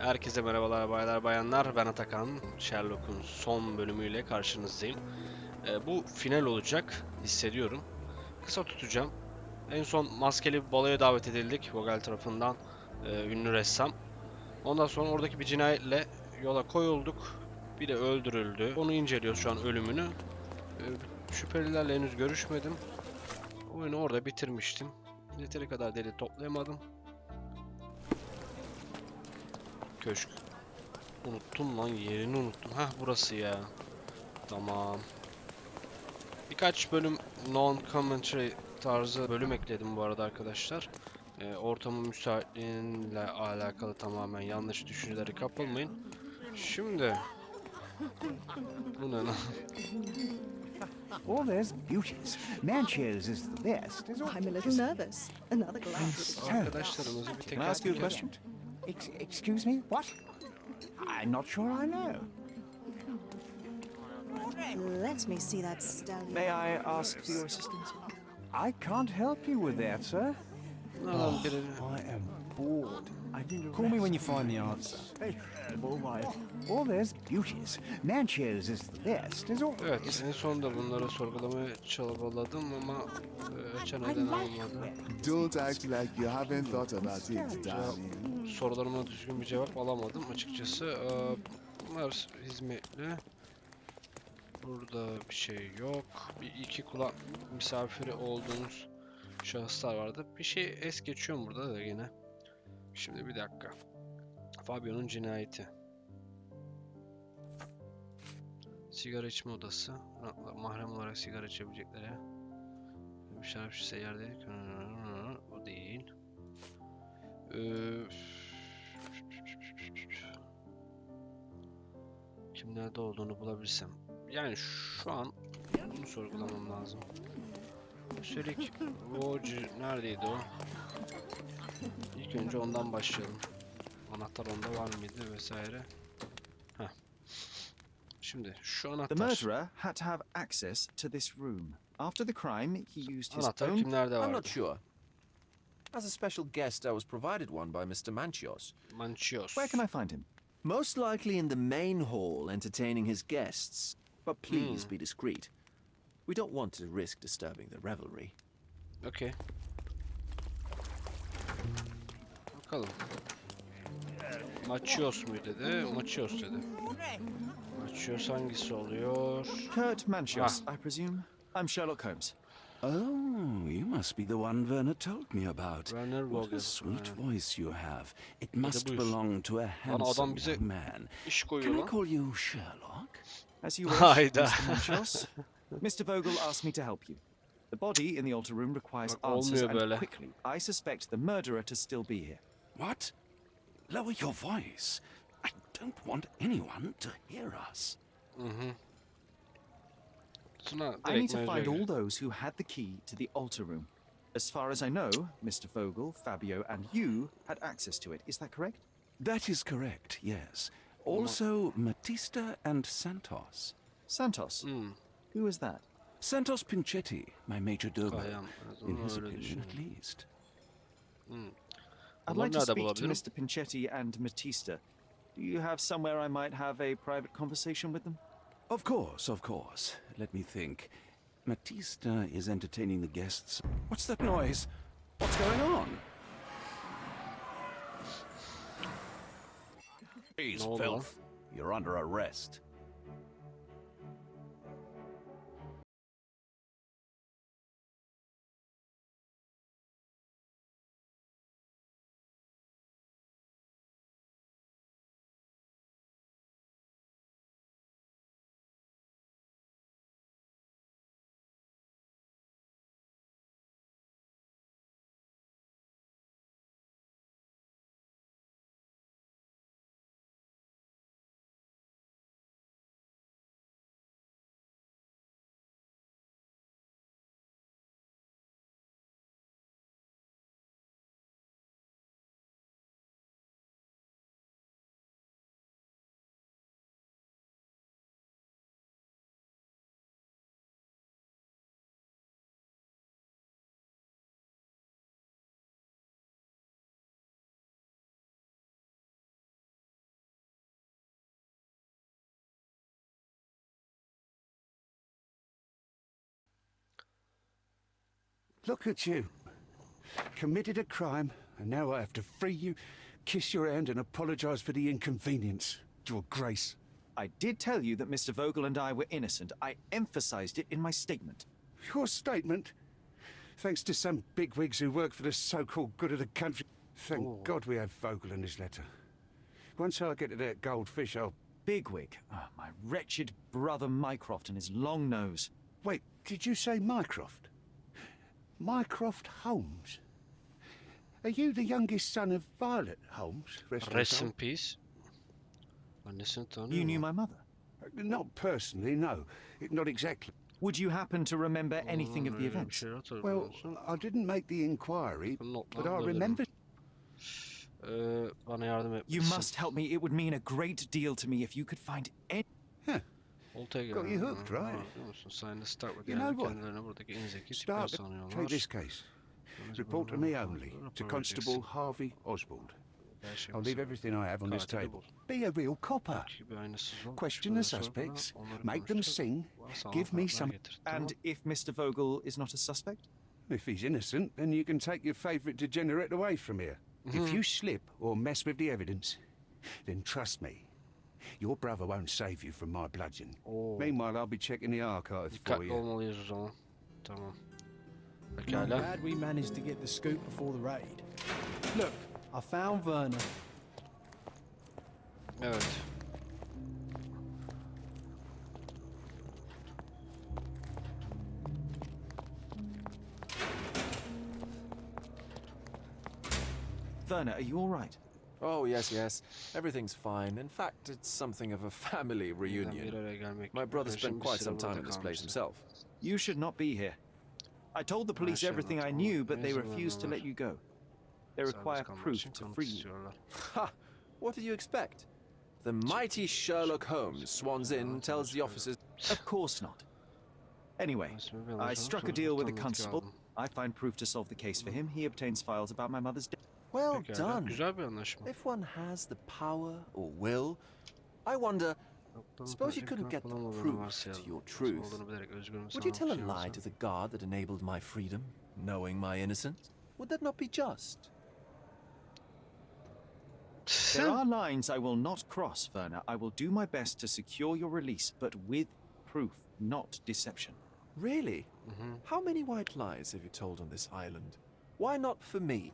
Herkese merhabalar baylar bayanlar, ben Atakan. Sherlock'un son bölümüyle karşınızdayım. Bu final olacak, hissediyorum. Kısa tutacağım. En son maskeli bir baloya davet edildik Vogel tarafından, ünlü ressam. Ondan sonra oradaki bir cinayetle yola koyulduk. Bir de öldürüldü. Onu inceliyoruz şu an, ölümünü. Şüphelilerle henüz görüşmedim. Oyunu orada bitirmiştim. Yeteri kadar delil toplayamadım. Köşk. Unuttum lan, yerini unuttum. Hah, burası ya. Tamam. Birkaç bölüm non-commentary tarzı bölüm ekledim bu arada arkadaşlar. Ortamın müsaitliğiyle alakalı tamamen yanlış düşüncelere kapılmayın. Şimdi bu ne lan? All there's beauties. Manchio's is the best. I'm a little nervous. Another glass. Arkadaşlarımızı bir Can I ask you a teker question? Excuse me? What? I'm not sure I know. Let me see that stallion. May I ask for your assistance? I can't help you with that, sir. alalım birini. I am bored. I need a Call me when you rest. find the answer. All right. All there's beauties. Manchio's is the best. Is all. Evet, en sonunda bunları sorgulamaya çabaladım ama neden olmadı. Don't act like you haven't thought about it, darling. Sorularıma düzgün bir cevap alamadım açıkçası. Bunlar hizmetli. Burada bir şey yok. İki kulak misafiri olduğunuz şahıslar vardı. Bir şey es geçiyorum burada da yine. Şimdi bir dakika. Fabio'nun cinayeti. Sigara içme odası. Mahrem olarak sigara içebilecekleri. Bir şarap seyyar değil. O değil. Kimlerde olduğunu bulabilsem. Yani şu an bunu sorgulamam lazım. Üstelik Roger neredeydi o? İlk önce ondan başlayalım. Anahtar onda var mıydı vesaire. Heh. Şimdi şu The anahtar. murderer had to have access to this room. After the crime, he used his Anahtar own... kimlerde I'm vardı? not sure. As a special guest, I was provided one by Mr. Manchios. Manchios. Where can I find him? Most likely in the main hall, entertaining his guests. But please be discreet. We don't want to risk disturbing the revelry. Okay. Bakalım. Machios mu dedi? Machios dedi. Machios hangisi oluyor? Kurt Manchios, I presume? I'm Sherlock Holmes. Oh, you must be the one Werner told me about. Werner What Vogel. a sweet Ha. voice you have. It must buyur. belong to a Lan handsome adam bize young man. iş Can koyuyor I lan. call you Sherlock? As you wish, Hayda. Mr. Manchios. Mr. Vogel asked me to help you. The body in the altar room requires Bak, answers, olmuyor and böyle. quickly. I suspect the murderer to still be here. What? Lower your voice. I don't want anyone to hear us. Tuna I need direkt to find mevzuya all gir. those who had the key to the altar room. As far as I know, Mr. Vogel, Fabio, and you had access to it. Is that correct? That is correct, yes. Also, Matista and Santos. Santos. Who is that? Santos Pinchetti, my major domo. Kayan, In his öyle opinion, at düşünüyorum. least. I'd Bunları like to nerede speak to bulabilirim? Mr. Pinchetti and Matista. Do you have somewhere I might have a private conversation with them? Of course, of course. Let me think. Matista is entertaining the guests. What's that noise? What's going on? Please, Ne oldu lan? filth. You're under arrest. Look at you. Committed a crime, and now I have to free you, kiss your hand, and apologize for the inconvenience. Your Grace. I did tell you that Mr. Vogel and I were innocent. I emphasized it in my statement. Your statement? Thanks to some bigwigs who work for the so-called good of the country. Thank God we have Vogel in his letter. Once I get to that goldfish, I'll... Bigwig. Ah, my wretched brother Mycroft and his long nose. Wait, did you say Mycroft? Mycroft Holmes? Are you the youngest son of Violet Holmes? Rest in peace. Annesini tanıyor You knew mu? my mother. Not personally, no. Not exactly. Would you happen to remember anything of the Öyle bir events? şey hatırlamıyor Well, musun? I didn't make the inquiry, Not but I anladım. remember... Bana yardım You etmelisin. must help me. It would mean a great deal to me if you could find any... Oltaya Got you gelen- hooked, right? Biliyor musun? Sayende Stark ve You know genelde what? kendilerini buradaki en zeki tipler Start, take sanıyorlar. this case. Report to me only, to Constable Harvey Oswald. Her şey I'll leave everything I have on this Katili table. bul. Be a real copper. Gibi aynısız ol. Question the Şüpheli sorgula, suspects, onları make them konuştur, sing, varsa give me anlatmalar some- getir. Tamam. And if Mr. Vogel is not a suspect? If he's innocent, then you can take your favourite degenerate away from here. If you slip or mess with the evidence, then trust me, your brother won't save you from my bludgeon. Oo. Meanwhile, I'll be checking the archives for Dikkatli you. olmalıyız o zaman. Tamam. I'm Pekala. glad we managed to get the scoop before the raid. Look, I found Werner. Evet. Werner, are you all right? Oh, yes, yes. Everything's fine. In fact, it's something of a family Yeniden bir reunion. araya gelmek. My brother Ben spent şimdi quite sıra some time burada in this place kalmıştım. himself. You should not be here. I told the police shall everything not. I knew, but they Neyse, refused to Werner let you go. They Serbest require kalmak proof için to kanıt free you. istiyorlar. Ha! What did you expect? The mighty Sherlock Holmes swans in, tells the officers... Of course not. Anyway, Resmi bir I anlaşma struck a sonucu deal with the tam yetki constable. aldım. I find proof to solve the case for him. He obtains files about my mother's death. Well Pekala, done. güzel bir anlaşma. If one has the power or will, I wonder, suppose you couldn't get the proof to your truth. Would you tell a lie to the guard that enabled my freedom, knowing my innocence? Would that not be just? There are lines I will not cross, Werner. I will do my best to secure your release, but with proof, not deception. Really? How many white lies have you told on this island? Why not for me?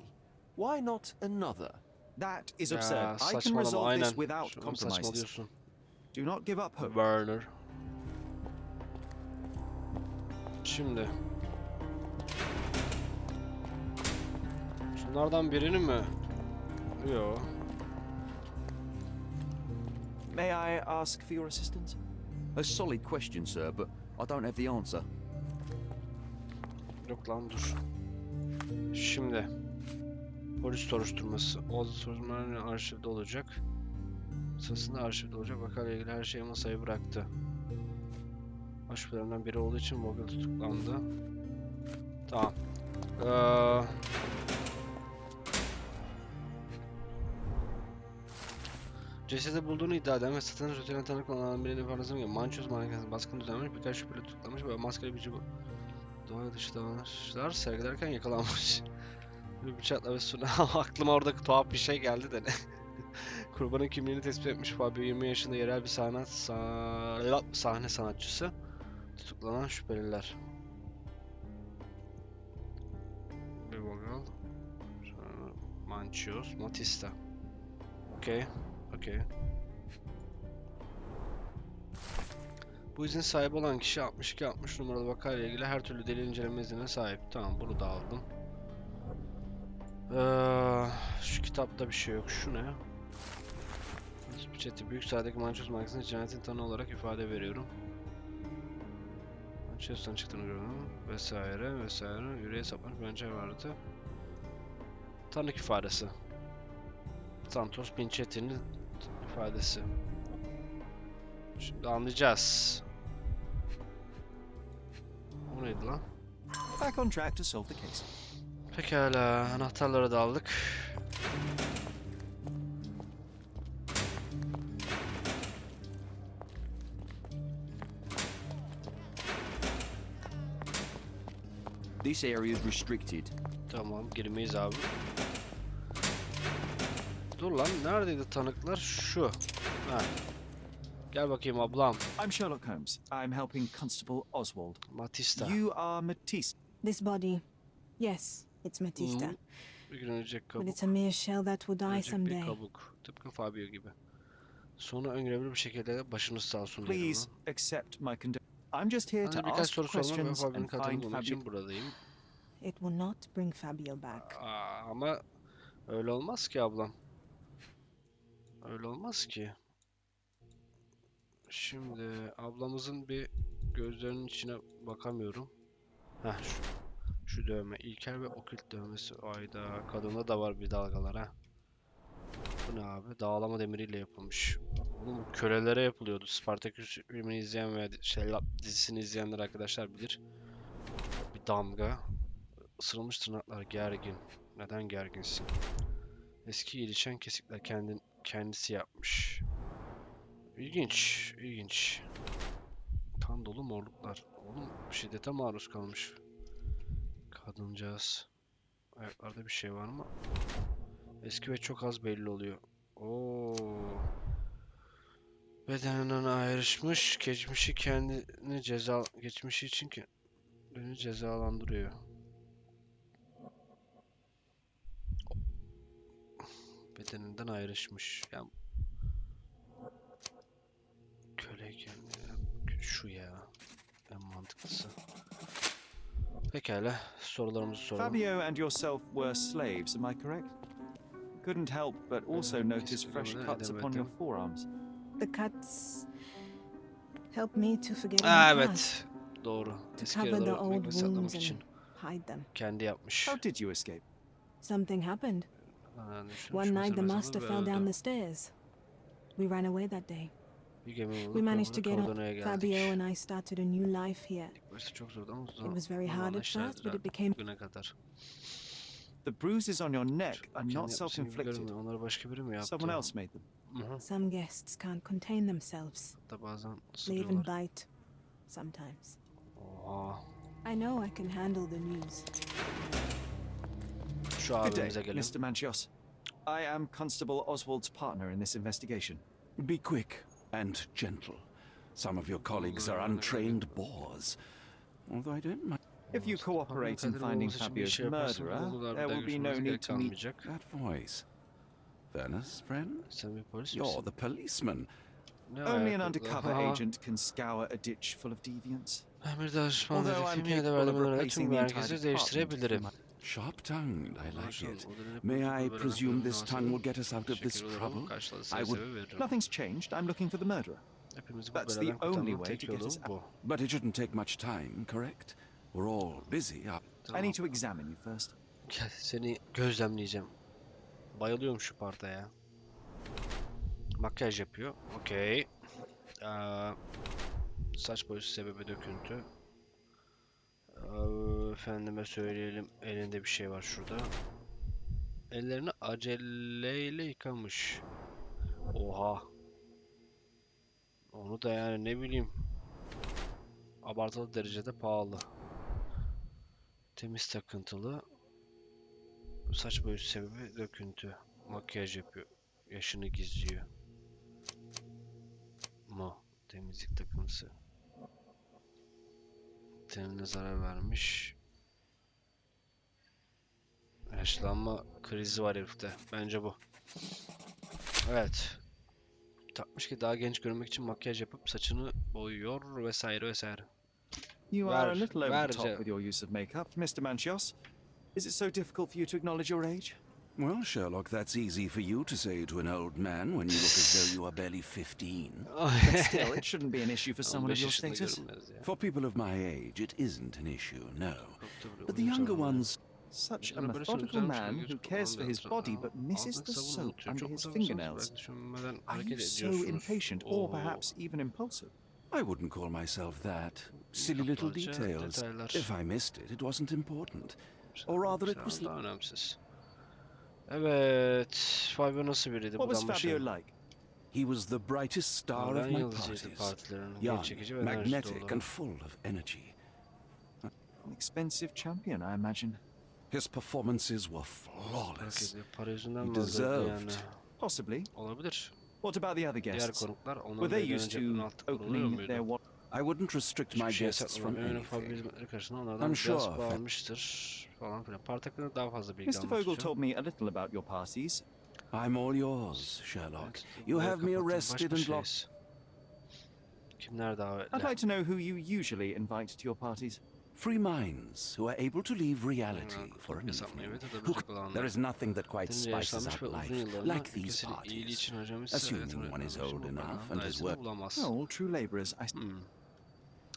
Why not another? That is Ya, absurd. I can saçmalama, resolve this aynen. without Şu an compromises. saçmalıyorsun. Do not give up hope. Werner. Şimdi. Şunlardan birini mi? Yo. May I ask for your assistance? A solid question, sir, but I don't have the answer. Yok lan dur. Şimdi. Polis soruşturması. O soruşturmaların arşivde olacak. Sırasında arşivde olacak. Vakayla ilgili her şeyi masaya bıraktı. Başvurularından biri olduğu için Vogel tutuklandı. Tamam. Cesedi bulduğunu iddia eden ve satın öteden tanık olan birinin ifadesine göre Mançoz mahkemesinde baskın düzenlemiş, birkaç şüpheli tutuklanmış ve maskeli bir doğa dışı davranışlar sergilerken yakalanmış. Bir bıçakla ve suna aklıma orada tuhaf bir şey geldi de ne? Kurbanın kimliğini tespit etmiş Fabio 20 yaşında yerel bir sahne sanatçısı. Tutuklanan şüpheliler. Bir Vogel. Mançoz, Matista. Okey. Okey. Bu izin sahibi olan kişi 62-60 numaralı vakayla ilgili her türlü delil inceleme iznine sahip. Tamam, bunu da aldım. Şu kitapta bir şey yok. Şu ne? Çeti büyük sahadaki Mançoz Mahkemesi'nde cinayetin tanığı olarak ifade veriyorum. Mançoz'dan çıktığını gördüm. Vesaire vesaire. Yüreğe saplanıp bence vardı. Tanık ifadesi. Santos Pinchetti'nin ifadesi. Şimdi anlayacağız. O neydi lan? Back on track to solve the case. Pekala, anahtarları da aldık. This area is restricted. Tamam, girmeyiz abi. Dur lan, neredeydi tanıklar? Şu. Ha. Gel bakayım ablam. I'm Sherlock Holmes. I'm helping Constable Oswald. Matista. You are Matisse. This body. Yes, it's Matista. Bir gün ölecek But kabuk. it's a mere shell that will die Ölecek bir someday. kabuk. Tıpkı Fabio gibi. Sonra öngörebilir bir şekilde başınız sağ olsun diyelim. Please accept my condolences. I'm just here to Birkaç ask soru sormak ve questions Fabio'nun and katılımı find bulmak Fabio. için buradayım. It will not bring Fabio back. Ama öyle olmaz ki ablam. Öyle olmaz ki. Şimdi ablamızın bir gözlerinin içine bakamıyorum. Heh, şu dövme. İlkel ve okült dövmesi. Ayda kadında da var bir dalgalar ha. Bu ne abi? Dağlama demiriyle yapılmış. Oğlum kölelere yapılıyordu. Spartaküs filmini izleyen veya Sherlock dizisini izleyenler arkadaşlar bilir. Bir damga. Isırılmış tırnaklar gergin. Neden gerginsin? Eski ilişen kesikler kendisi yapmış. İlginç, ilginç. Kan dolu morluklar. Oğlum şiddete maruz kalmış. Kadıncağız. Ayaklarda bir şey var mı? Eski ve çok az belli oluyor. Oo. Bedeninden ayrışmış, geçmişi geçmişi için kendini cezalandırıyor. Bedeninden ayrışmış. Yani köleyken şu ya en mantıklısı. Pekala, sorularımızı soralım. Fabio and yourself were slaves, am I correct? Couldn't help but also notice fresh cuts upon your forearms. The cuts help me to forget my Evet, past, doğru. to Eski cover the yaraları örtmek old ve saklamak wounds için and hide them. kendi yapmış. How did you escape? Something happened. One night the master fell down the stairs. We ran away that day. We managed to get on. Fabio and I started a new life here. Çok zordu ama It was very hard at first, but it became... Bugüne kadar. The bruises on your neck are Kendi not yapmasını self-inflicted. görmüyor. Onları başka biri mi yaptı? Someone else made them. Some guests can't contain themselves. Da bazen They even ısırıyorlar. bite. Sometimes. Oha. I know I can handle the news. Şu Good day, abimize gelelim. Mr. Manchios. I am Constable Oswald's partner in this investigation. Be quick and gentle. Some of your colleagues are untrained bores. Although I don't mind. If you cooperate in finding Fabio's murderer, there will be no need to meet. That voice. Venice, friend? Sen bir polis You're misin? the policeman. Ne Only an ayakkabılar? undercover Aha. agent can scour a ditch full of deviants. Bir danışman Although I'm dedektifim yine de capable of verdiğim öneride replacing tüm the entire herkesi department değiştirebilirim. through Sharp-tongued, I like Marshal, it. o dönemi May I kurtulma presume bölümü this tongue will get us out of this Teşekkür ederim. trouble? Karşılığı I seve would- seve veririm. Nothing's changed. I'm looking for the murderer. Hepimizi bu That's the beladan only kurtarmanın way tek to get yolu us bu. But it shouldn't take much time, correct? We're all busy. I need to examine you first. Gel, seni gözlemleyeceğim. Bayılıyorum şu parta ya. Makyaj yapıyor. Okey. Saç boyası sebebi döküntü. Efendime söyleyelim. Elinde bir şey var şurada. Ellerini aceleyle yıkamış. Oha. Onu da yani ne bileyim. Abartılı derecede pahalı. Temiz takıntılı. Saç boyası sebebi döküntü. Makyaj yapıyor. Yaşını gizliyor. Temizlik takıntısı. Tenine zarar vermiş. Yaşlanma krizi var herifte. Bence bu. Evet. Takmış ki daha genç görünmek için makyaj yapıp saçını boyuyor vesaire vesaire. You are a little over the Ver top canım. with your use of makeup, Mr. Manchios. Is it so difficult for you to acknowledge your age? Well, Sherlock, that's easy for you to say to an old man when you look as though you are barely 15. But still, it shouldn't be an issue for someone of 15 your yaşında status. görünmez ya. For people of my age, it isn't an issue, no. Tabii, But the uyum younger sorunları. ones, Such a Böyle methodical sözlermiş man gibi who gözüküyor. cares for his body but misses Ağzındaki the sabunu soap unutuyor. under Çok his uzatırsanız fingernails. belki düşünmeden Are hareket you so ediyorsunuz. impatient or perhaps even impulsive? I wouldn't call myself that. Silly little Aptalca details. detaylar. If I missed it, it wasn't important. Or rather, it was... Daha önemsiz. Evet. Fabio nasıl biriydi? What was Buradan Fabio başlayalım. like? He was the brightest star of Öğlen my yıldızıydı parties. partilerin. Young, Genç çekici ve enerjisi magnetic dolu. and full of energy. An expensive champion, I imagine. His performances were flawless. Para yüzünden He mi öldürdü yani? deserved. Possibly. Olabilir. What about the other Diğer guests? konuklar Were onların they da used önce to attıkları oluyor opening muydu? their I wouldn't restrict my Hiçbir şey guests from yasaklamayan ön ufak anything. hizmetleri karşısında onlardan I'm sure gasp that- almıştır falan filan. Part hakkında daha fazla bilgi Mr. almak Vogel istiyorum. told me a little about your parties. I'm all yours, Sherlock. Evet, You burayı have me kapatın, arrested baş and locked. başayız. Kimler davetli? I'd like to know who you usually invite to your parties. Free minds who are able to leave reality for an Hesaplamayı evening. ve tadabilecek olanlar. There is nothing that quite Kendince spices yaşlanmış ve up uzun life yıllarını like these ülkesinin iyiliği parties. için harcamış, Assuming hayatını one is öğrenmiş, old bu enough paranın and has dayısını worked. bulamaz. Oh, all true labourers.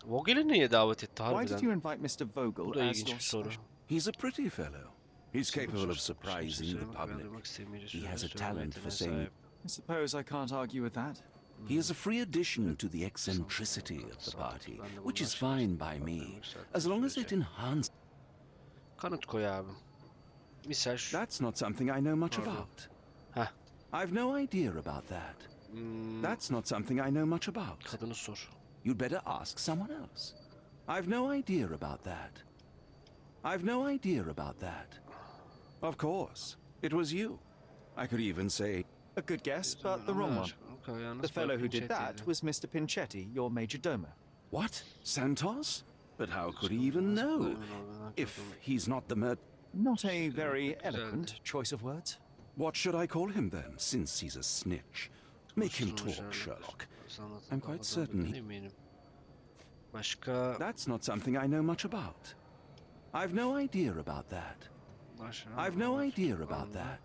Vogel'i niye davet etti Why did you harbiden? invite Mr. Bu Vogel da as ilginç your bir soru. special? He's a pretty fellow. He's capable of Kimse surprising the söylemek veya public. duymak istemeyeceği He sözleri has a söyleme talent for yeteneğine saying. sahip. I suppose I can't argue with that. He is a free addition to the eccentricity of the party, which is fine by me, as long as it enhances. Kanıt koy abim. Misal şu. That's not something I know much Pardon. about. Heh. I've no idea about that. That's not something I know much about. Kadını sor. You'd better ask someone else. I've no idea about that. I've no idea about that. Of course, it was you. I could even say, A good guess, but the wrong one. The fellow who did that was Mr. Pinchetti, your major domo. what? Santos? But how could he even know? If he's not the Not a very eloquent choice of words. What should I call him then, since he's a snitch? Make him talk, Sherlock. I'm quite certain he... Eminim. Başka... That's not something I know much about. I've no idea about that. I've no idea about that.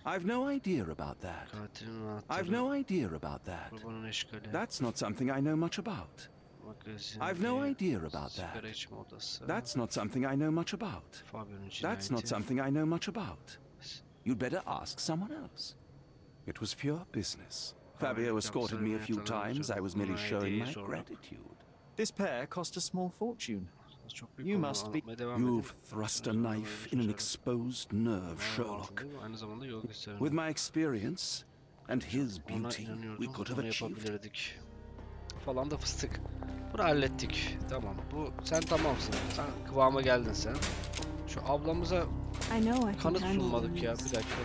I've no idea about that. Katilin anahtarı. I've no idea about that. Kurbanın eşkali. That's not something I know much about. Magazin. I've no idea about that. Sigara içme odası. That's not something I know much about. Fabio'nun That's not cinayeti. something I know much about. You'd better ask someone else. It was pure business. Fabio escorted me a few times. I was merely showing my gratitude. This pair cost a small fortune. Çok büyük You konu, must be- anlatmaya devam edin. You've thrust a knife in an exposed nerve, Sherlock. Aynı zamanda yol gösteren. With my experience and his Ona beauty, we inanıyordum, could have bunu achieved. yapabilirdik. Falan da fıstık. Bunu hallettik. Tamam. Sen tamamsın. Sen kıvama geldin sen. Şu ablamıza I know I can kanıt handle sunmadık ya. this. Bir dakika.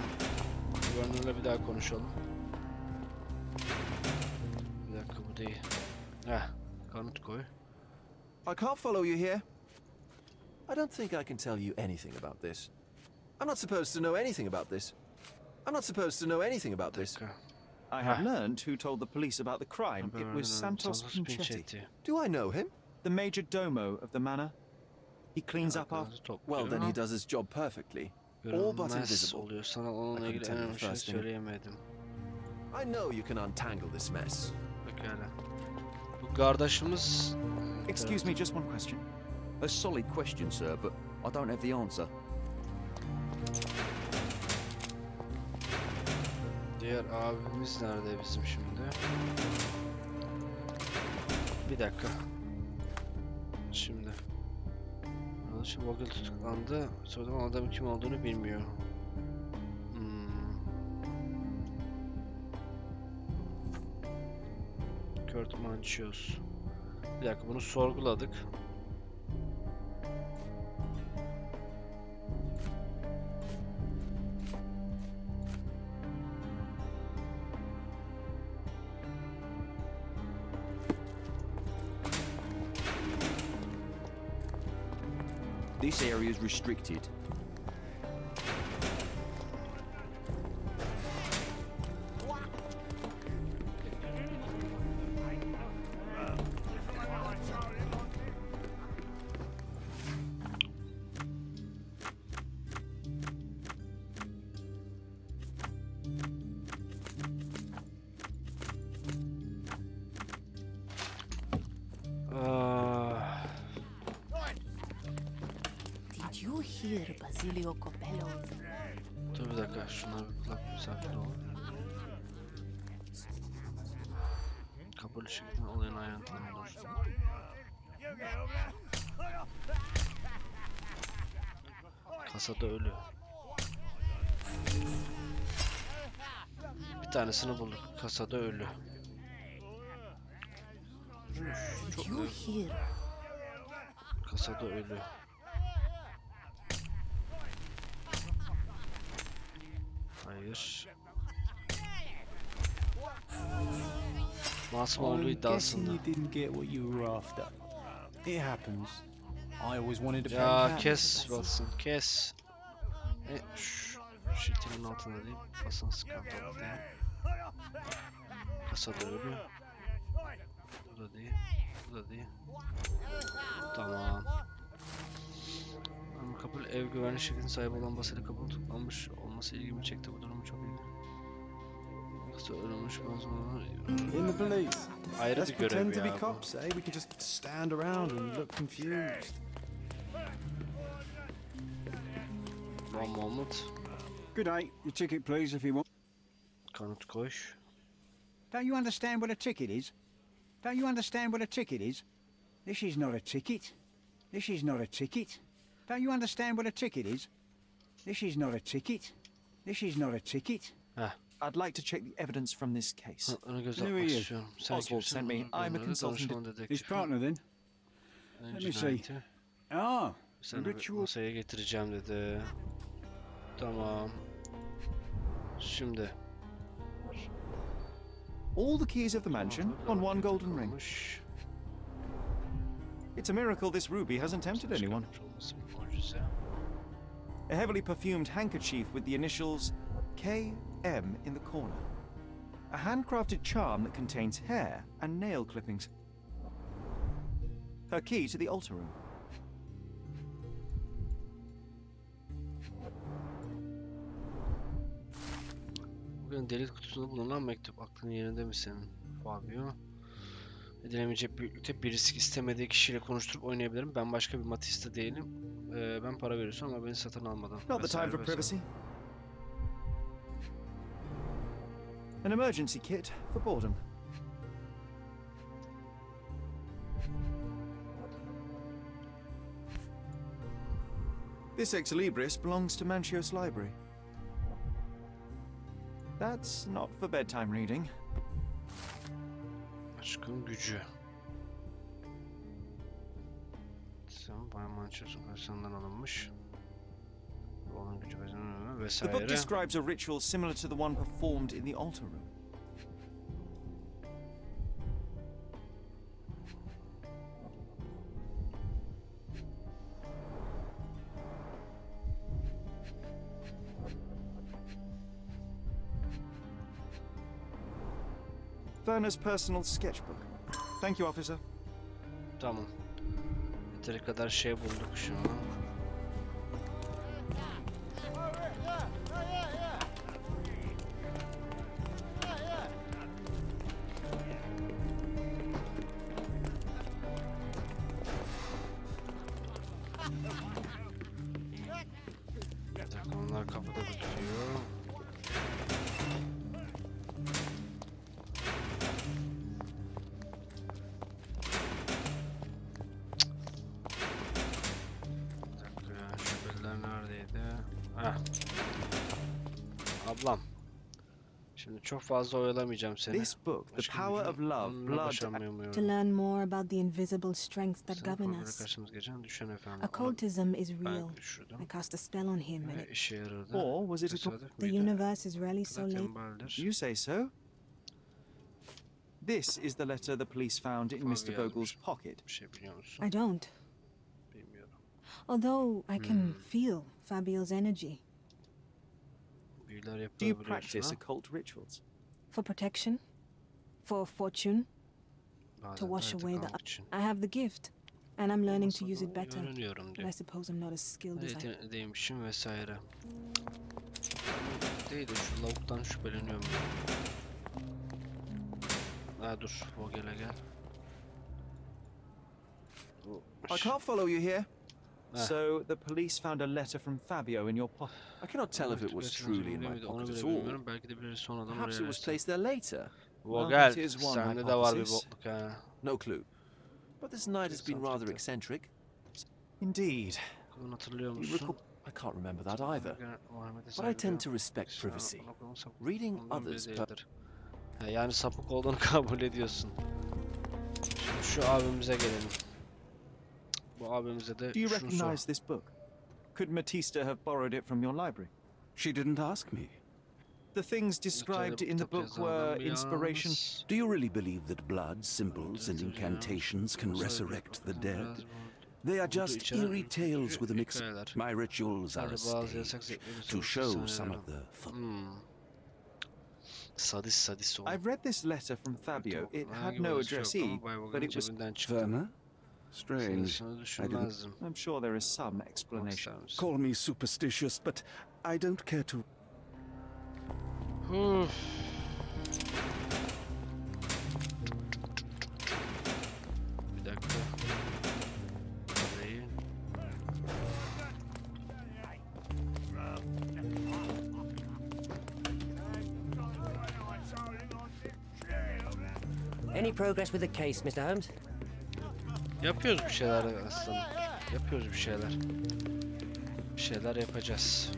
Guvernörle bir daha konuşalım. Bir dakika bu değil. Heh. Kanıt koy. I can't follow you here. I don't think I can tell you anything about this. I'm not supposed to know anything about this. I'm not supposed to know anything about Bir this. dakika. I have learned who told the police about the crime. It was Santos Pinchetti, Do I know him? the major domo of the manor. He cleans up after... Well, then he does his job perfectly. All but Görünmez invisible. oluyor. Sana onunla I ilgili couldn't en tell önemli you şey first thing. söyleyemedim. I know you can untangle this mess. Pekala. Bu kardeşimiz... Excuse me, just one question. A solid question, sir, but I don't have the answer. Diğer abimiz nerede bizim şimdi? Bir dakika. Şimdi. Arkadaşım Vogel tutuklandı. Sonra adamın kim olduğunu bilmiyor. Kurt Manchios. Bir dakika bunu sorguladık. This area is restricted. Did you hear Basilio Copello? Dur bir dakika, şuna bir kulak misafir ol. Kabul şeklinde olayın ayrıntılarını oluşturun. Kasada ölü. Bir tanesini bulduk. Kasada ölü. Did you hear? Kasada ölü. Hayır. Masum olduğu iddiasında. Ya kes Watson, kes. Şu şiltenin altında değil. Basın skandal değil. Kasada ölü. Bu da değil. Bu da değil. Tamam. Ama kapılı ev güvenlik şirketinin sahibi olan basıyla kapının tutlanmış olması ilgimi çekti. Bu durumu çok ilginç. Yoksa ölmüş mazmununu... In the police. Ayrı Let's bir pretend görev to be ya bu. cops, eh? We can just stand around and look confused. One moment. Good day. Your ticket, please, if you want. Kanıt koş. Don't you understand what a ticket is? Don't you understand what a ticket is? This is not a ticket. This is not a ticket. Don't you understand what a ticket is? This is not a ticket. This is not a ticket. I'd like to check the evidence from this case. Öne göz Who are atmak you? istiyorum. Sen Oswald kimsin? sent me. Bunu I'm a gönderdi. consultant. Danışman His dedektifi. partner, then. Let me see. Cinayeti. Ah, Seni ritual. masaya getireceğim dedi. Tamam. Şimdi. All the keys of the mansion on one golden ring. Olmuş. It's a miracle this ruby hasn't tempted anyone. Olması bir mucize. A heavily perfumed handkerchief with the initials KM in the corner. A handcrafted charm that contains hair and nail clippings. Her key to the altar room. Bugün delik kutusunda bulunan mektup. Aklın yerinde mi senin Fabio? Edilemeyecek büyüklükte bir risk istemediği kişiyle konuşturup oynayabilirim. Ben başka bir matiste değilim. Ben para veriyorsun ama beni satın almadan. Not the time for privacy. An emergency kit for boredom. This ex libris belongs to Manchios Library. That's not for bedtime reading. Aşkın gücü. Sen Bay Manches'un karşısından alınmış. Onun gücü The book vesaire. describes a ritual similar to the one performed in the altar room. Werner's personal sketchbook. Thank you, officer. Tamam. Yeteri kadar şey bulduk şu an. Onlar kapıda tutuyor. Ablam. Şimdi çok fazla oyalamayacağım seni. This book, the power of love, blood. To learn more about the invisible strengths that govern us. Occultism is real. I cast a spell on him and Or was it the universe is rarely so late. You say so? This is the letter the police found in Mr. Vogel's pocket. I don't. Although I can feel Fabio's energy. Do you practice occult rituals? For protection? For fortune? To wash away the... I have the gift. And I'm learning to use it better. But I suppose I'm not as skilled as I... Yeteneğimmişim vesaire. Değil de şu lavuktan şüpheleniyorum. Ha dur, Vogel'e gel. I can't follow you here. So the police found a letter from Fabio in your pocket. I cannot tell if it was truly in my pocket at all. Perhaps it was placed there later. Vogel, sende de var bir bokluk ha. No clue. But this night has been rather eccentric. Indeed. Bunu hatırlıyor musun? I can't remember that either. But I tend to respect privacy. Reading others' yani sapık olduğunu kabul ediyorsun. Şimdi şu abimize gelelim. Bu abimize de Do you şunu sor. recognize this book? Could Matista have borrowed it from your library? She didn't ask me. The things described in the book were inspiration. Do you really believe that blood, symbols, and incantations can resurrect the dead? They are just eerie tales with a mix. My rituals are a stage to show some of the fun. Sadist o. I've read this letter from Fabio. It had no addressee, but it was... Werner? Strange. I'm sure there is some explanation. Call me superstitious, but I don't care to... Bir dakika. Burayı. Any progress with the case, Mr. Holmes? Yapıyoruz bir şeyler aslında. Yapıyoruz bir şeyler. Bir şeyler yapacağız.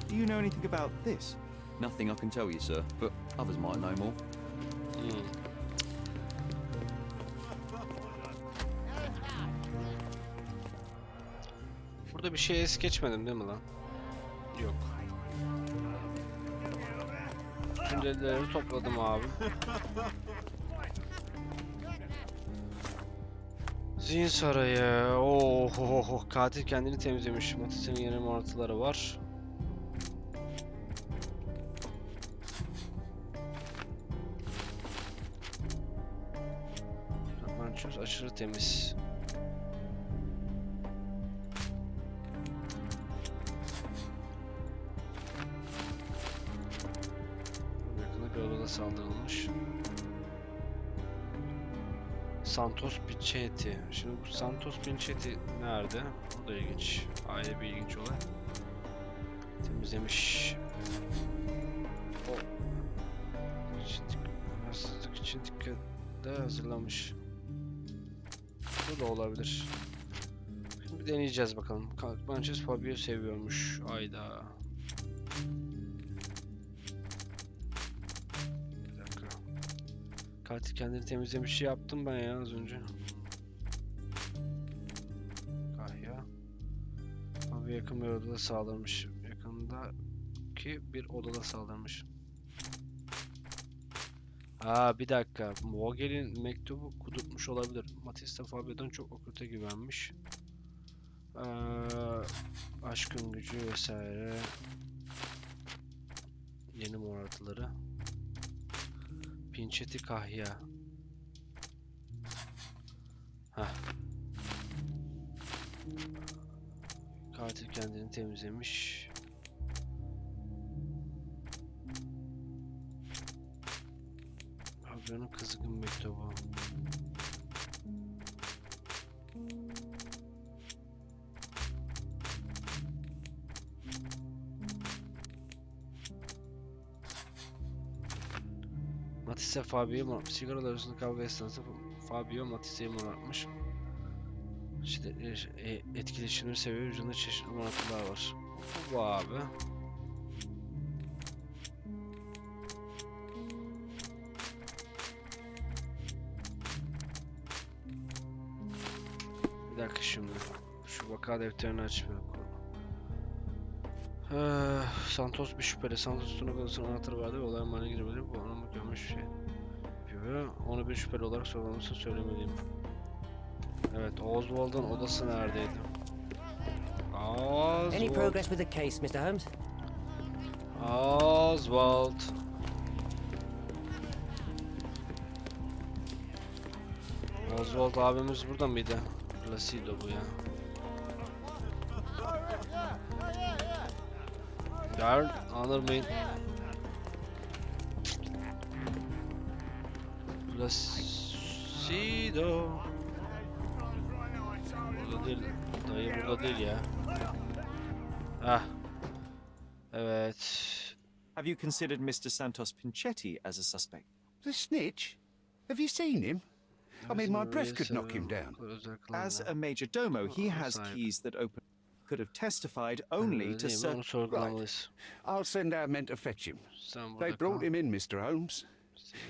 Do you know anything about this? Nothing I can tell you, sir, but others might know more. Burada bir şey es geçmedim değil mi lan? Yok. Bütün delilleri topladım abi. Zihin sarayı. Oh, katil kendini temizlemiş. Matisse'nin yeni martıları var. Mançöz aşırı temiz. Yakında bir odada saldırılmış. Santos Pinchetti. Şimdi bu Santos Pinchetti nerede? O da ilginç. Aile bir ilginç olay. Temizlemiş. O hırsızlık için dikkatle hazırlamış. Bu da olabilir. Şimdi deneyeceğiz bakalım. Manches Fabio seviyormuş. Ayda. Bir dakika. Katil kendini temizlemiş şey yaptım ben ya az önce. Kahya. Fabio yakın bir odada saldırmış. Yakındaki bir odada saldırmış. Bir dakika. Vogel'in mektubu kudurtmuş olabilir. Matista Fabio'dan çok okülte güvenmiş. Aşkın gücü vesaire. Yeni morartıları. Pinchetti Kahya. Katil kendini temizlemiş. Fabio'nun kızgın mektubu. Matisse Fabio'yu sigaralar arasında kavga esnasında Fabio Matisse'yi morartmış. İşte etkileşimleri seviyor. Ucunda çeşitli morartılar var. Bu abi. Bir dakika şimdi. Şu vaka defterini açmıyor. Santos bir şüpheli. Santos'un odasının anahtarı vardı ve olay mahalleye girebilir. Bu anlamı görmüş şey. Onu bir şüpheli olarak sormamızı söylemeliyim. Evet, Oswald'ın odası neredeydi? Any progress with the case, Mr. Holmes? Oswald. Oswald abimiz burada mıydı? Placido bu ya. Yarın anırmayın. Placido. Burada değil. Dayı burada değil ya. Evet. Have you considered Mr. Santos Pinchetti as a suspect? The snitch? Have you seen him? I mean, my breath could knock him down. As a major domo, he has keys that open... Could have testified only to Right. I'll send our men to fetch him. They brought him in, Mr. Holmes.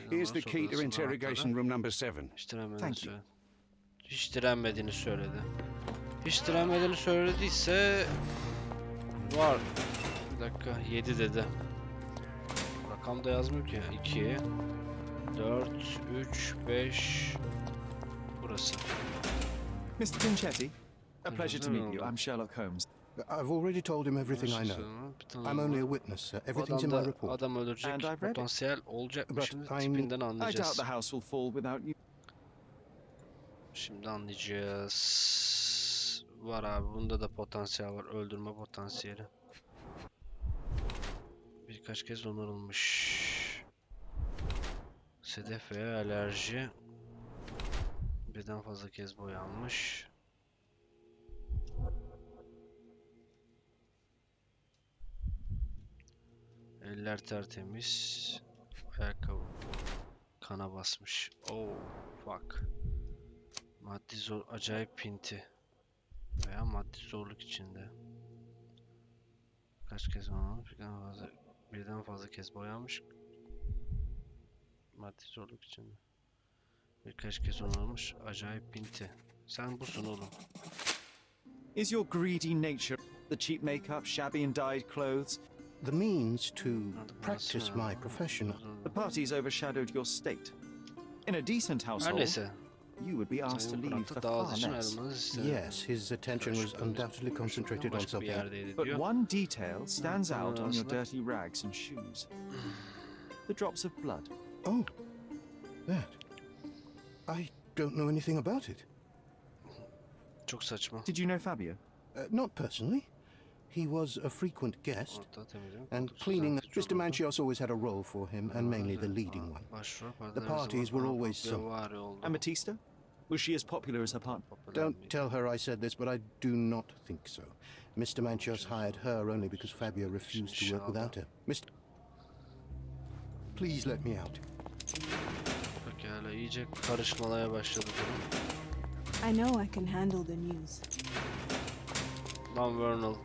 Here's the key to interrogation room number 7. Hiç direnmediğini söyledi. Hiç direnmediğini söylediyse var. Bir dakika, 7 dedi. Rakamda yazmıyor ki. 2 4 3 5 burası. Mr. Pinchetti, a pleasure to meet you. I'm Sherlock Holmes. I've already told him everything I know. I'm only a witness, sir. Everything's in my report. Adam öldürecek potansiyel olacak mı? Şimdi tipinden I doubt anlayacağız. the house will fall without you. Şimdi anlayacağız. Var abi, bunda da potansiyel var. Öldürme potansiyeli. Birkaç kez onarılmış. Sedef veya alerji. Birden fazla kez boyanmış. Eller tertemiz. Ayakkabı kana basmış. Oh fuck. Maddi zor, acayip pinti. Veya maddi zorluk içinde. Kaç kez boyanmış? Birden fazla kez boyanmış. Maddi zorluk içinde. Birkaç kez onarılmış. Acayip pinti. Sen busun oğlum. Is your greedy nature the cheap makeup, shabby and dyed clothes? The means to practice my profession. The parties overshadowed your state. In a decent Her household, neyse. you would be asked to leave for far less. Yes, his attention was undoubtedly concentrated on something. But one detail stands out on your dirty rags and shoes. The drops of blood. Oh, that. I don't know anything about it. Çok saçma. Did you know Fabio? Not personally. He was a frequent guest, and cleaning. Mr. Manchios always had a role for him, and mainly the leading one. The parties were always so. And Batista? Was she as popular as her partner? Don't tell her I said this, but I do not think so. Mr. Manchios hired her only because Fabio refused to work without her. Please let me out. Pekala, iyice karışmaya başladı durum. I know I can handle the news. Non-vernal.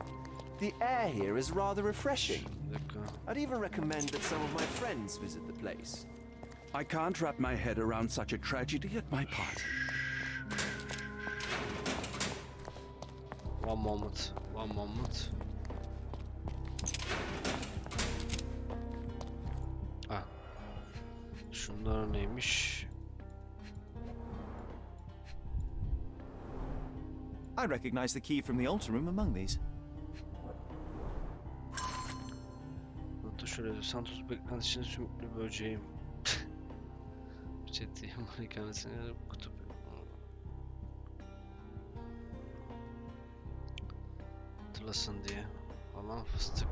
The air here is rather refreshing. I'd even recommend that some of my friends visit the place. I can't wrap my head around such a tragedy at my party. One moment. One moment. Ah. Şunlar neymiş? I recognize the key from the altar room among these. Notu şöyle diyor. Santos beklentisinin sümüklü böceğim. Çeteyim. Malikanesine kutup. Hatırlasın diye. Falan fıstık.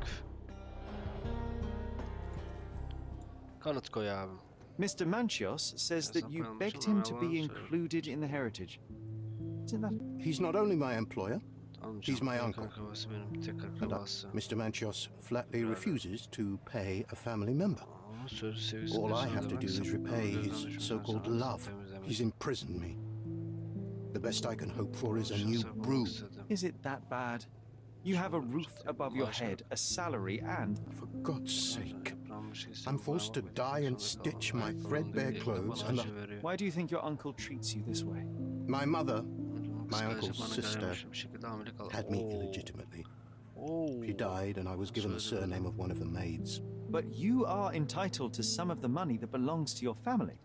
Kanıt koy abim. Mr. Manchios says that you begged him to be included in the heritage. Isn't that? He's not only my employer, he's my uncle. And Mr. Manchios flatly refuses to pay a family member. All I have to do is repay his so-called love. He's imprisoned me. The best I can hope for is a new broom. Is it that bad? You have a roof above your head, a salary, and... For God's sake, I'm forced to dye and stitch my threadbare clothes and Why do you think your uncle treats you this way? my mother, my uncle's sister, had me illegitimately. She died and I was given the surname of one of the maids. But you are entitled to some of the money that belongs to your family.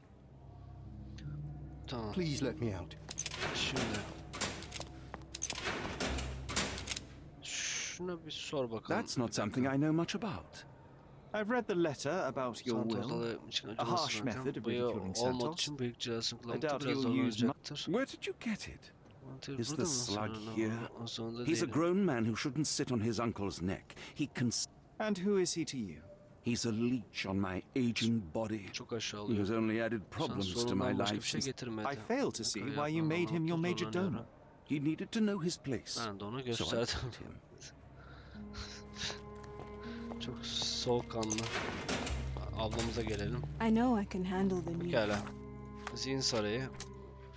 Please let me out. Şimdi. Şuna bir sor bakalım. That's not something I know much about. I've read the letter about your will. A harsh method of ridiculing Santos. I doubt you'll use much. Where did you get it? Is the slug here? He's a grown man who shouldn't sit on his uncle's neck. And who is he to you? He's a leech on my aging body. He has only added problems to my life since I fail to see why you made him your major donor. he needed to know his place. Ben de onu So I gösterdim. told him. Çok soğukkanlı. Ablamıza gelelim. I know I can handle the news. Pekala. Zihin Sarayı.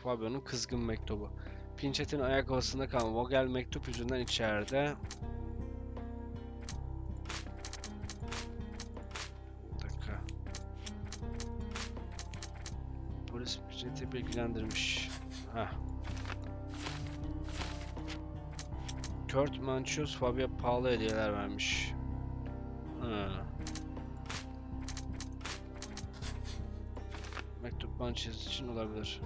Fabio'nun kızgın mektubu. Pinchett'in ayakkabısında kalan Vogel mektup yüzünden içeride. Bir dakika. Şirketi bilgilendirmiş. Heh. Kurt Manchios Fabio'ya pahalı hediyeler vermiş. Mektup Manchios için olabilir.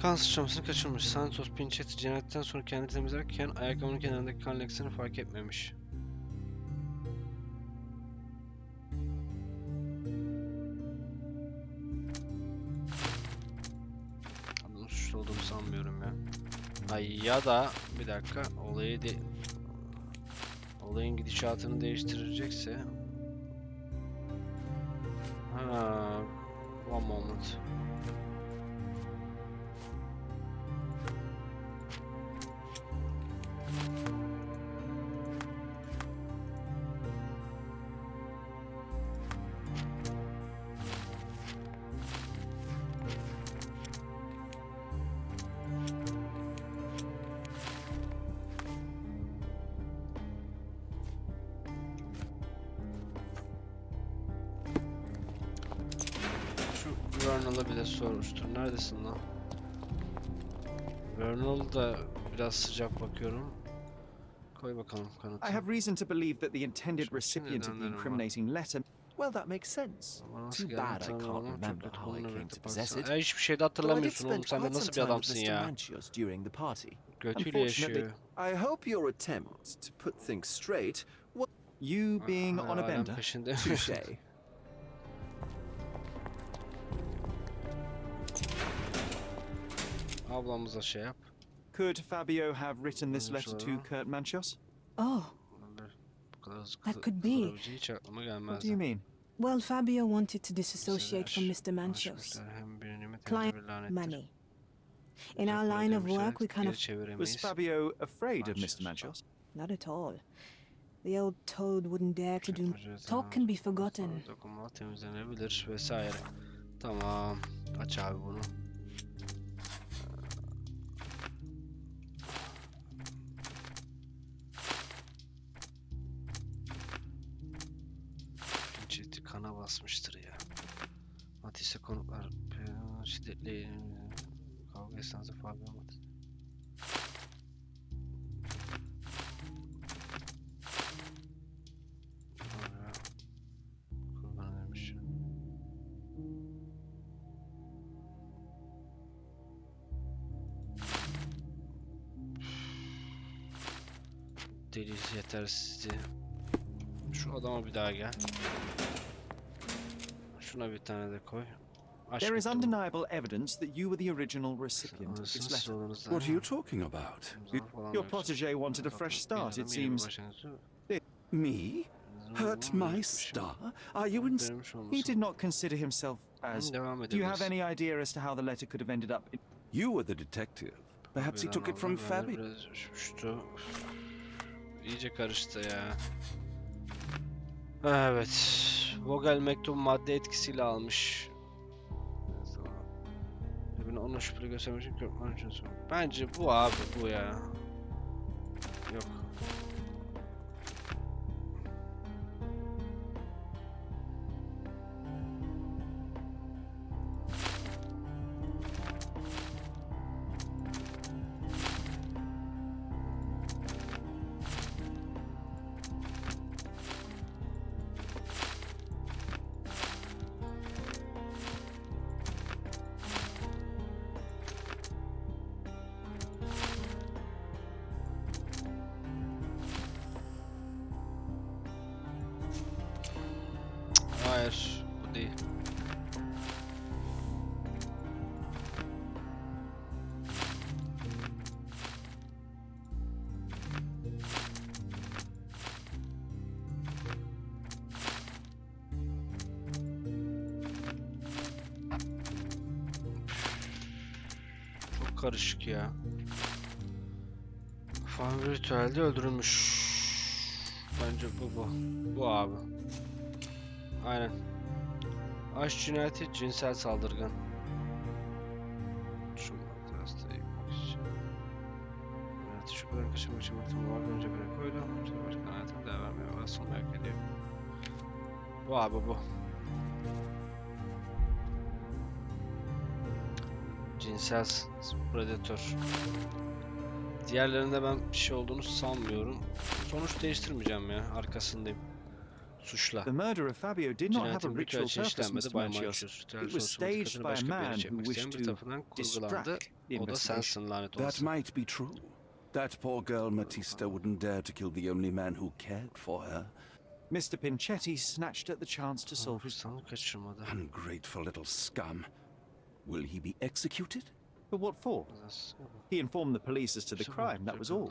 Kan sıçramasını kaçırmış. Santos Pinchetti cinayetten sonra kendini temizlerken ayakkabının kenarındaki kan lekesini fark etmemiş. Adamın suçlu olduğunu sanmıyorum ya. Ay ya da bir dakika olayın gidişatını değiştirecekse. One moment. Vernal'a bile sormuştur. Neredesin lan? Vernal da biraz sıcak bakıyorum. Koy bakalım kanıtı. I have reason to believe that the intended recipient of the incriminating letter. Well, that makes sense. Too bad I can't remember how I came to possess it. Hiçbir şey de hatırlamıyorsun oğlum. Sen de nasıl bir adamsın ya? Götüyle yaşıyor. I hope your attempt to put things straight. You being on a bender. Touché. Ablamıza şey yap. Could Fabio have written this letter to Kurt Manchios? Oh, that could be. What do you mean? Well, Fabio wanted to disassociate from Mr. Manchios. Client money. In our line of work, we kind of... Was Fabio afraid of Mr. Manchios? Not at all. The old toad wouldn't dare to do... Talk can be forgotten. Dokunma temizlenebilir vesaire. Tamam. Aç abi bunu. Pinchetti kana basmıştır ya. Matisse konuklar şiddetli kavga esnasında Fabio Matisse. Kurban vermiş. Deliz yetersizliği. Şu adama bir daha gel. Şuna bir tane de koy. There is undeniable evidence that you were the original recipient of this letter. What are you talking about? Your protégé wanted a fresh start, it seems. Me? Hurt my star? Are you in... He did not consider himself as... Do you have any idea as to how the letter could have ended up in... You were the detective. Perhaps he took it from Fabio. İyice karıştı ya. Evet. Vogel mektubu madde etkisiyle almış. Ona şüpheli göstermek için Kürtman için sor. Bence bu abi bu ya. Yok. Hayır, bu değil. Çok karışık ya. Fan ritüelde öldürülmüş. Bence bu. Bu abi. Aynen. Aşk cinayeti, cinsel saldırgan. Şüphelerin kaçırmak için baktım. Var önce beni koydu. Şimdi başkan hayatım değer vermeye ve son merak ediyor. Bu abi bu. Cinsel predatör. Diğerlerinde ben bir şey olduğunu sanmıyorum. Sonuç değiştirmeyeceğim ya. Arkasındayım. Suçla. Cinayetin ritüel için işlenmedi. Bay Manchos. Ritüel sonuçta kadını başka bir yere çekmek isteyen bir tarafından kurgulandı. O da sensin lanet olası. That might be true. That poor girl Matista wouldn't dare to kill the only man who cared for her. Mr. Pinchetti snatched at the chance to solve his kaçırmadı. Ungrateful little scum. Will he be executed? But what for? He informed the police as to the crime, that was all.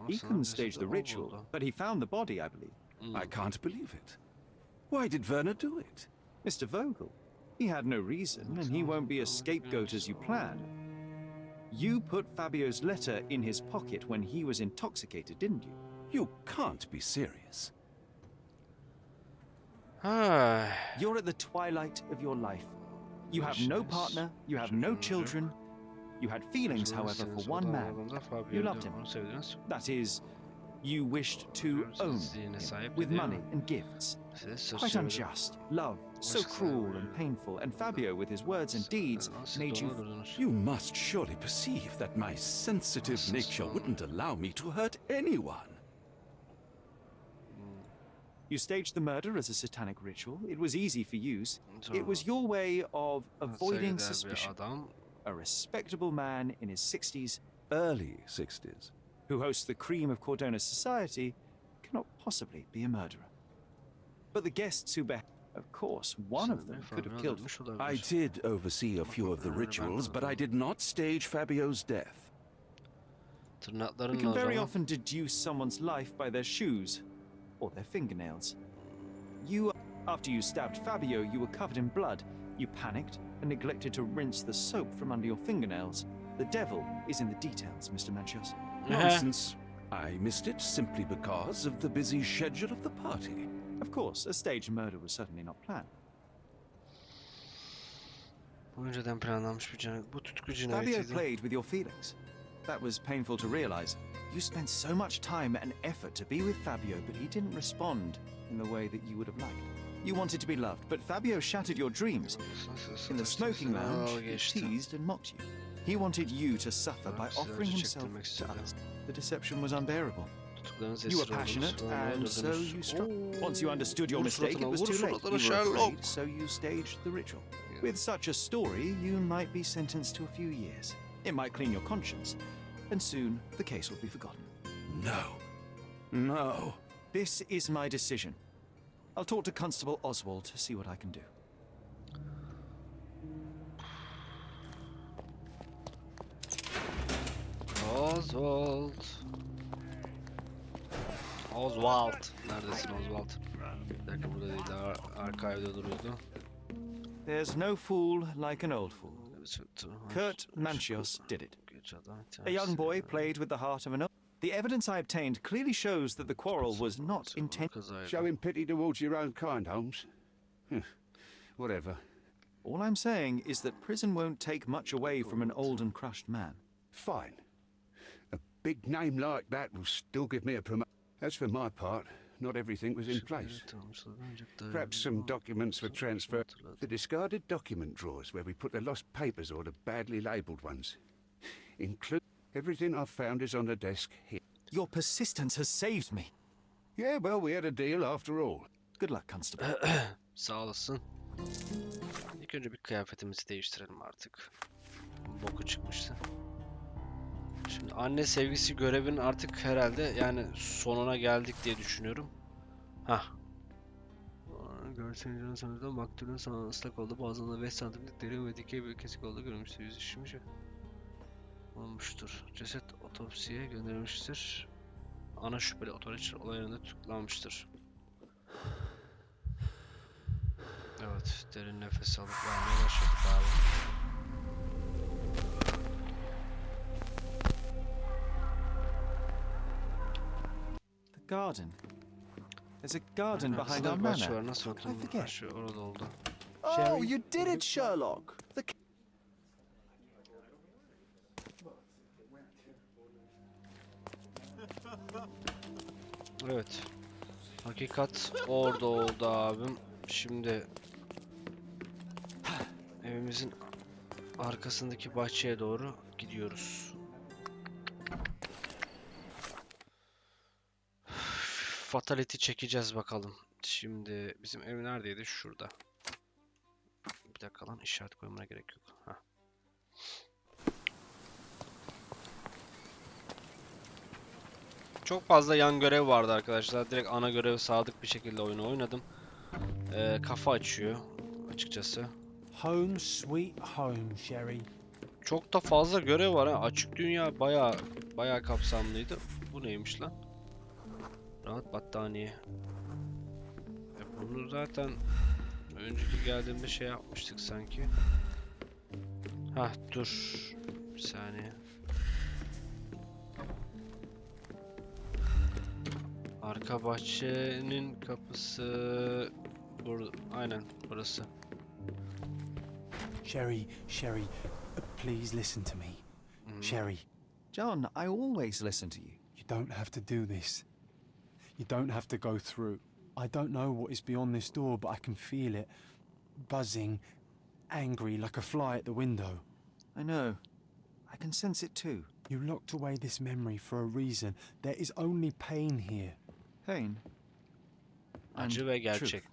He couldn't stage the ritual, but he found the body, I believe. I can't believe it. Why did Werner do it? Mr. Vogel. He had no reason, and he won't be a scapegoat as you planned. You put Fabio's letter in his pocket when he was intoxicated, didn't you? You can't be serious. You're at the twilight of your life. You have no partner, you have no children. You had feelings, however, for one man. You loved him. That is, you wished to own him with money and gifts. Quite unjust. Love, so cruel and painful, and Fabio, with his words and deeds, made you... You must surely perceive that my sensitive nature wouldn't allow me to hurt anyone. You staged the murder as a satanic ritual. It was easy for use. It was your way of avoiding suspicion. A respectable man in his 60s, early 60s, who hosts the cream of Cordona's society, cannot possibly be a murderer. But the guests who of course, one of them could have killed him. I did oversee a few of the rituals, but I did not stage Fabio's death. We can very often deduce someone's life by their shoes or their fingernails. After you stabbed Fabio, you were covered in blood. You panicked and neglected to rinse the soap from under your fingernails. The devil is in the details, Mr. Manchos. Nonsense. I missed it simply because of the busy schedule of the party. Of course, a staged murder was certainly not planned. Fabio played with your feelings. That was painful to realize. You spent so much time and effort to be with Fabio, but he didn't respond in the way that you would have liked. You wanted to be loved, but Fabio shattered your dreams. In the smoking lounge, he teased and mocked you. He wanted you to suffer by offering himself to others. The deception was unbearable. You were passionate, and so you struck. Once you understood your mistake, it was too late. You were afraid, so you staged the ritual. With such a story, you might be sentenced to a few years. It might clean your conscience, and soon the case will be forgotten. No. No. This is my decision. I'll talk to Constable Oswald to see what I can do. Oswald. Neredesin Oswald? Bir dakika, burada değil, arka evde duruyordu. There's no fool like an old fool. Kurt Manchios did it. A young boy played with the heart of an old. The evidence I obtained clearly shows that the quarrel was not intentional. Showing pity towards your own kind, Holmes. Whatever. All I'm saying is that prison won't take much away from an old and crushed man. Fine. A big name like that will still give me a promotion. As for my part, not everything was in place. Perhaps some documents were transferred. The discarded document drawers where we put the lost papers or the badly labelled ones. Include everything I've found is on the desk here. Your persistence has saved me. Yeah, well, we had a deal after all. Good luck, Constable. Sağ olasın. İlk önce bir kıyafetimizi değiştirelim artık. Boku çıkmıştı. Şimdi anne sevgisi görevin artık herhalde yani sonuna geldik diye düşünüyorum. Hah. Görselin sonucunda maktulün sana ıslak oldu. Bazılarında 5 santimlik derin ve dikey bir kesik oldu. Görmüştür, yüz işmiş olmuştur. Ceset otopsiye gönderilmiştir. Ana şüpheli otoritçi olaylarında tutuklanmıştır. Evet, derin nefes alıp vermeye başladık abi. Garden. There's a garden behind our manor. Nasıl I forget. orada oldu. Oh, you did it, Sherlock. Evet. Hakikat orada oldu abim. Şimdi evimizin arkasındaki bahçeye doğru gidiyoruz. Fatality çekeceğiz bakalım. Şimdi bizim ev neredeydi? Şurada. Bir dakika lan, işaret koymana gerek yok. Heh. Çok fazla yan görev vardı arkadaşlar. Direkt ana görev sadık bir şekilde oyunu oynadım. Kafa açıyor açıkçası. Home sweet home, Sherry. Çok da fazla görev var ha. Açık dünya bayağı kapsamlıydı. Bu neymiş lan? Rahat battaniye. Bunu zaten önceki geldiğimde şey yapmıştık sanki. Hah dur. Bir saniye. Arka bahçenin kapısı burada. Aynen burası. Sherry, please listen to me. Sherry. John, I always listen to you. You don't have to do this. You don't have to go through. I don't know what is beyond this door, but I can feel it. Buzzing, angry, like a fly at the window. I know. I can sense it too. You locked away this memory for a reason. There is only pain here. Pain? Acı ve gerçek.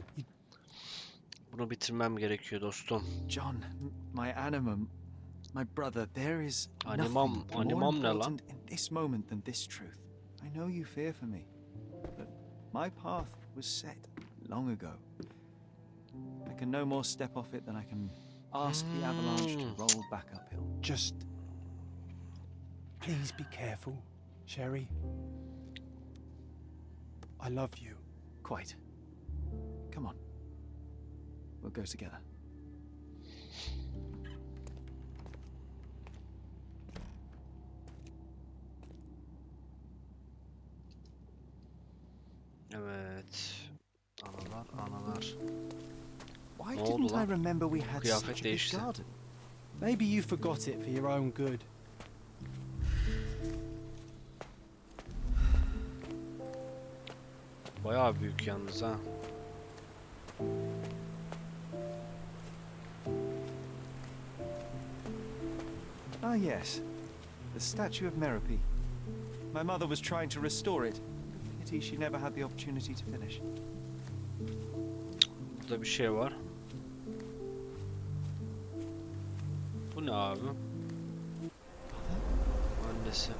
Bunu bitirmem gerekiyor dostum. John, my animum, my brother, there is Animam nothing more ne lan? important in this moment than this truth. I know you fear for me, but my path was set long ago. I can no more step off it than I can ask the avalanche to roll back uphill. Just please be careful, Sherry. I love you. Quite. Come on. We'll go together. Evet. Analar. Why Ne didn't oldu I lan? remember we had Kıyafet such a big değişti. garden? Maybe you forgot it for your own good. Bayağı büyük yalnız ha. Ah yes, the statue of Merope. My mother was trying to restore it. Pity she never had the opportunity to finish. Burada bir şey var. Bu ne abi? Annesi.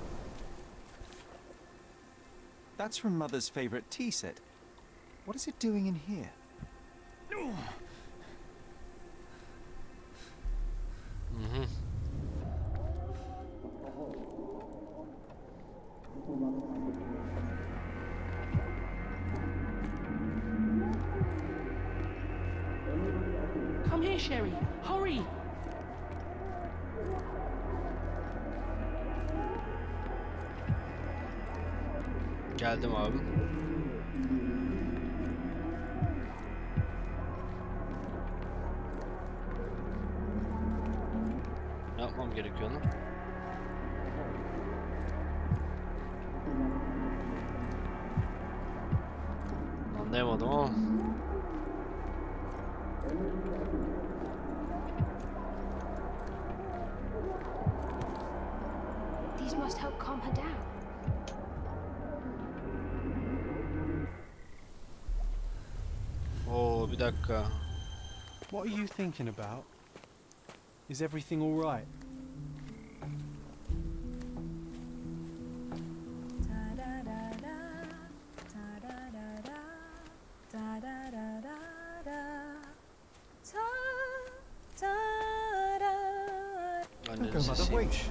That's from Mother's favorite tea set. What is it doing in here? Come here, Sherry. Hurry! Geldim abi. Ne yapmam gerekiyor lan? Anlayamadım ama. These must help calm her down. Oo, bir dakika. What are you thinking about? Is everything all right? Annenin Mother, sesiymiş. wait.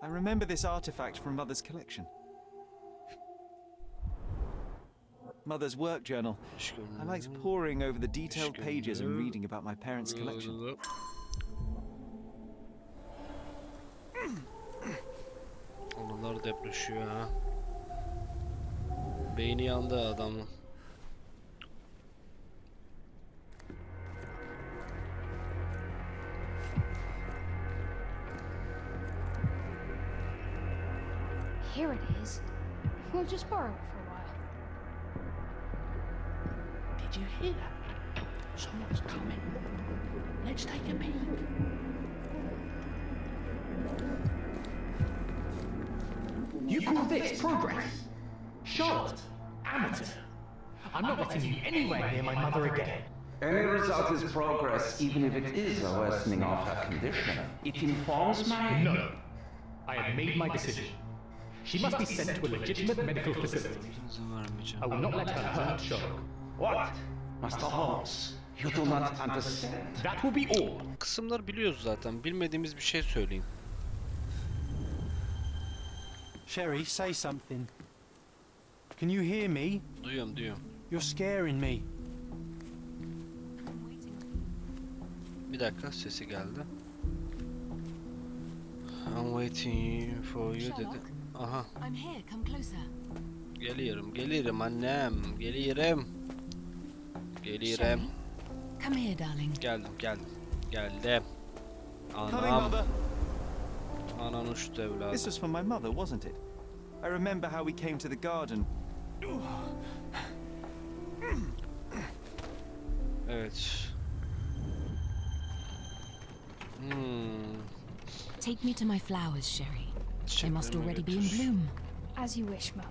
I remember this artifact from Mother's collection. Mother's work journal. I liked poring over the detailed pages and reading about my parents' collection. Konular depreşiyor ha. Beyni yandı adamın. Here it is. We'll just borrow it for a while. Did you hear that? Someone's coming. Let's take a peek. You call this progress? Charlotte, amateur. I'm not letting you anywhere near my mother again. Any result is progress, even if it is a worsening of her condition. It informs my... No. I have made my decision. She must be sent to a legitimate medical facility. I will not let her hurt Sherlock. What? Master Holmes, you do not understand. That will be all. Kısımları biliyoruz zaten. Bilmediğimiz bir şey söyleyeyim. Sherry, say something. Can you hear me? Duyuyorum. You're scaring me. Bir dakika, sesi geldi. I'm waiting for you dedi. Aha. I'm here, come closer. Geliyorum annem. Geliyorum. Come here, darling. Geldim. Anam. Anan uçtu evladım. This was for my mother, wasn't it? I remember how we came to the garden. Evet. Take me to my flowers, Sherry. They must already be in bloom. As you wish, Mum.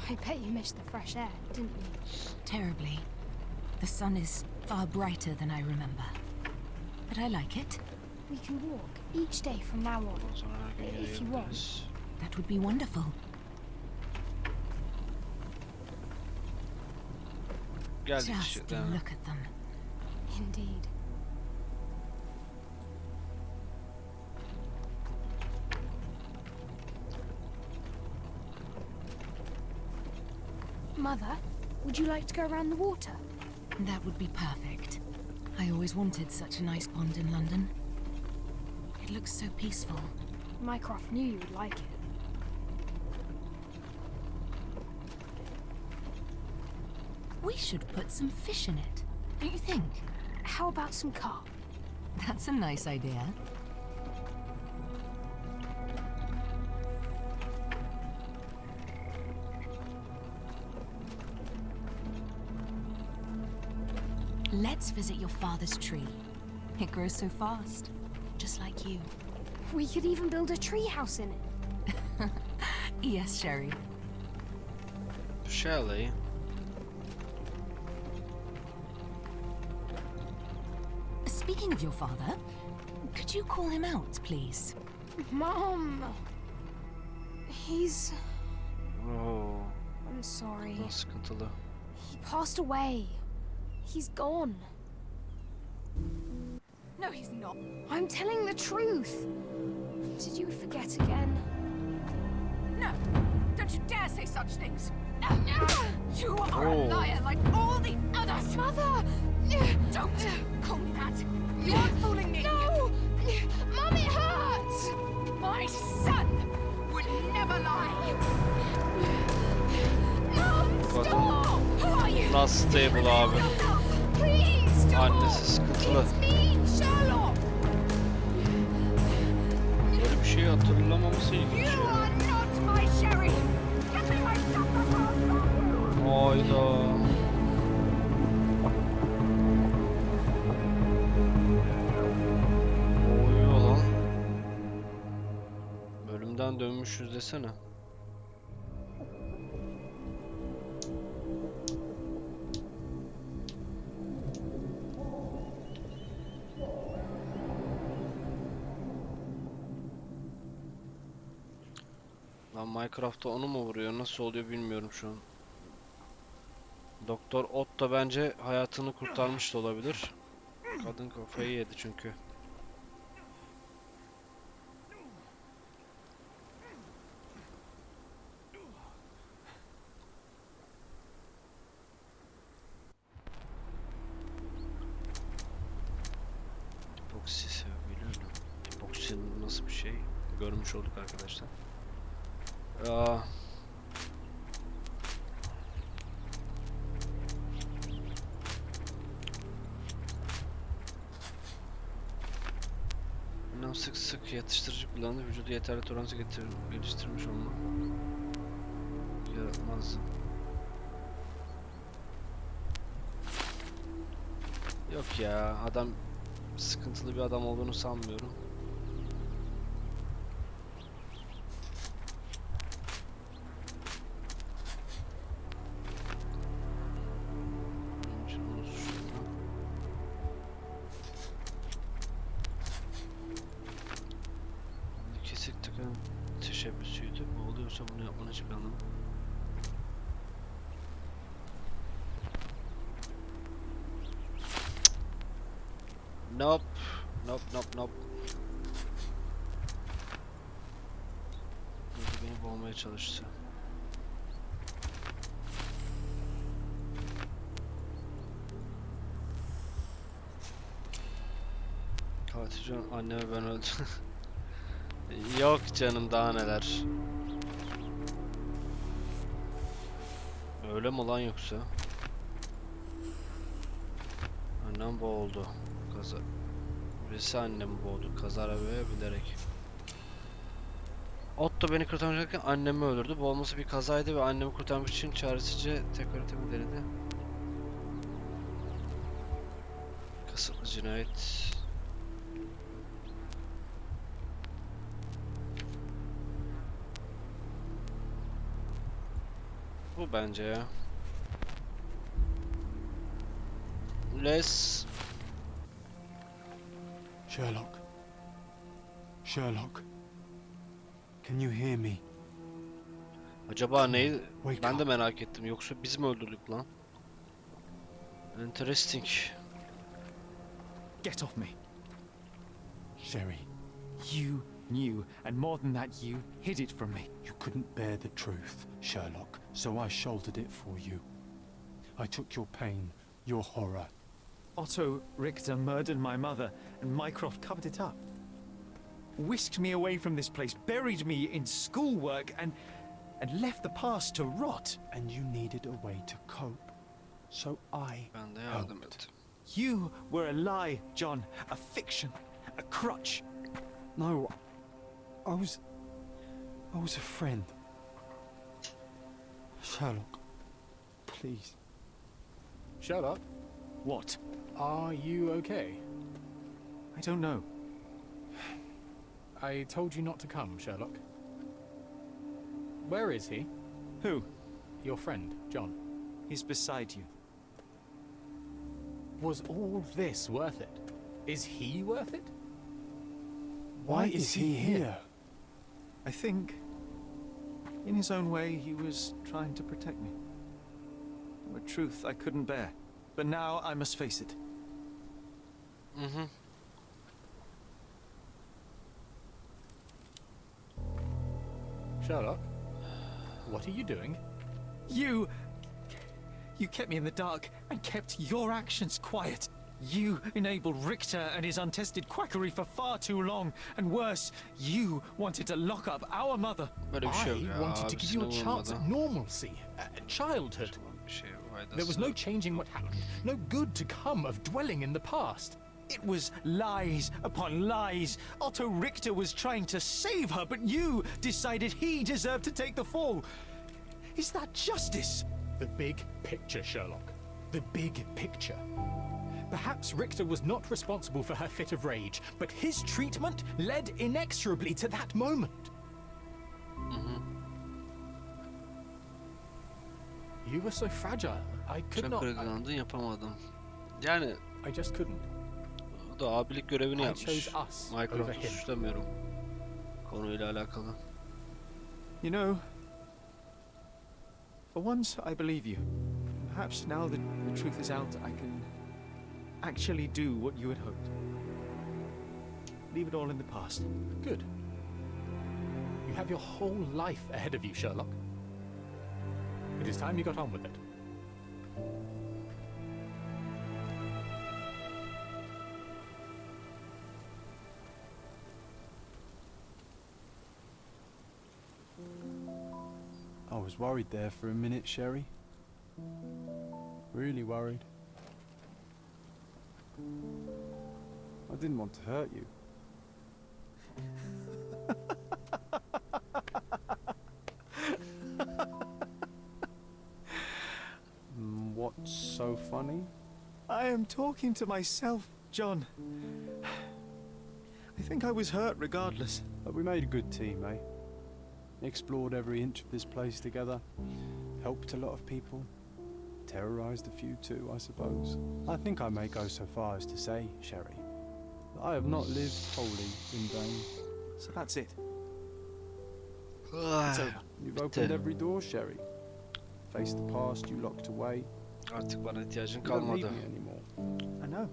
I bet you missed the fresh air, didn't you? Terribly. The sun is far brighter than I remember. But I like it. We can walk each day from now on, if you want. That would be wonderful. Just look at them. Indeed. Mother, would you like to go around the water? That would be perfect. I always wanted such a nice pond in London. It looks so peaceful. Mycroft knew you would like it. We should put some fish in it, don't you think? How about some carp? That's a nice idea. Let's visit your father's tree. It grows so fast, just like you. We could even build a tree house in it. Yes, Sherry. Shelley. Speaking of your father, could you call him out, please? Mom! He's... Oh. I'm sorry. Sıkıntılı. He passed away. He's gone. No, he's not. I'm telling the truth. Did you forget again? No! Don't you dare say such things! You are a liar like all the others! Mother! Don't call me that! You're fooling me! No! Mom, it hurts! My son would never lie! Mom, stop! Who are you? Nasıl stable abi? Please stop! Annesi sıkıntılı. It's me, Sherlock! Böyle bir şey hatırlamaması ilginç You ya. are not my Sherry! Get me my son! Hayda. Oyuyor lan. Bölümden dönmüşüz desene. Lan Minecraft'ta onu mu vuruyor? Nasıl oluyor bilmiyorum şu an. Doktor Otto bence hayatını kurtarmış da olabilir. Kadın kafayı yedi çünkü. Epoksi sebebiyle öyle. Epoksinin nasıl bir şey görmüş olduk arkadaşlar. Sık sık yatıştırıcı kullandı. Vücudu yeterli toleransı geliştirmiş olma. Yaratmaz. Yok ya, adam sıkıntılı bir adam olduğunu sanmıyorum. Kesik takım teşebbüsüydü. Bu oluyorsa bunu yapmanın hiçbir anlamı. Nope. Nope, nope, nope. Beni boğmaya çalıştı. Katilcan anneme ben öldüm. Yok canım, daha neler. Öyle mi lan yoksa? Annem boğuldu. Kaza. Birisi annemi boğdu. Kaza arabaya bilerek. Otto beni kurtarmayacakken annemi öldürdü. Bu olması bir kazaydı ve annemi kurtarmak için çaresizce tekrar etimi denedi. Kasıtlı cinayet. Bu bence ya. Les. Sherlock. Sherlock. Can you hear me? Acaba neyi? Ben de merak ettim. Yoksa biz mi öldürdük lan? Interesting. Get off me. Sherry. You knew, and more than that, you hid it from me. You couldn't bear the truth, Sherlock, so I shouldered it for you. I took your pain, your horror. Otto Richter murdered my mother, and Mycroft covered it up. Whisked me away from this place, buried me in schoolwork, and left the past to rot. And you needed a way to cope, so I helped. You were a lie, John, a fiction, a crutch. No, I was a friend. Sherlock, please. Sherlock? What? Are you okay? I don't know. I told you not to come, Sherlock. Where is he? Who? Your friend, John. He's beside you. Was all this worth it? Is he worth it? Why is he here? I think, in his own way, he was trying to protect me. A truth I couldn't bear. But now I must face it. Mm-hmm. Sherlock, what are you doing? You kept me in the dark and kept your actions quiet. You enabled Richter and his untested quackery for far too long. And worse, you wanted to lock up our mother. I wanted to give you a chance at normalcy, childhood. There was no changing what happened, no good to come of dwelling in the past. It was lies upon lies. Otto Richter was trying to save her, but you decided he deserved to take the fall. Is that justice? The big picture, Sherlock. The big picture. Perhaps Richter was not responsible for her fit of rage, but his treatment led inexorably to that moment. You were so fragile. I could not. Yapamadım. Yani I just couldn't. O da abilik görevini I yapmış. chose us over Mycroft'u him. suçlamıyorum. Konuyla alakalı. You know, for once I believe you. Perhaps now that the truth is out, I can actually do what you had hoped. Leave it all in the past. Good. You have your whole life ahead of you, Sherlock. It is time you got on with it. was worried there for a minute, Sherry. Really worried. I didn't want to hurt you. What's so funny? I am talking to myself, John. I think I was hurt regardless. But we made a good team, eh? Explored every inch of this place together. Helped a lot of people. Terrorized a few too, I suppose. I think I may go so far as to say, Sherry, that I have not lived wholly in vain. So that's it. It's over. You've opened every door, Sherry. Faced the past you locked away. Artık bana ihtiyacın You don't need kalmadı. me anymore. I know.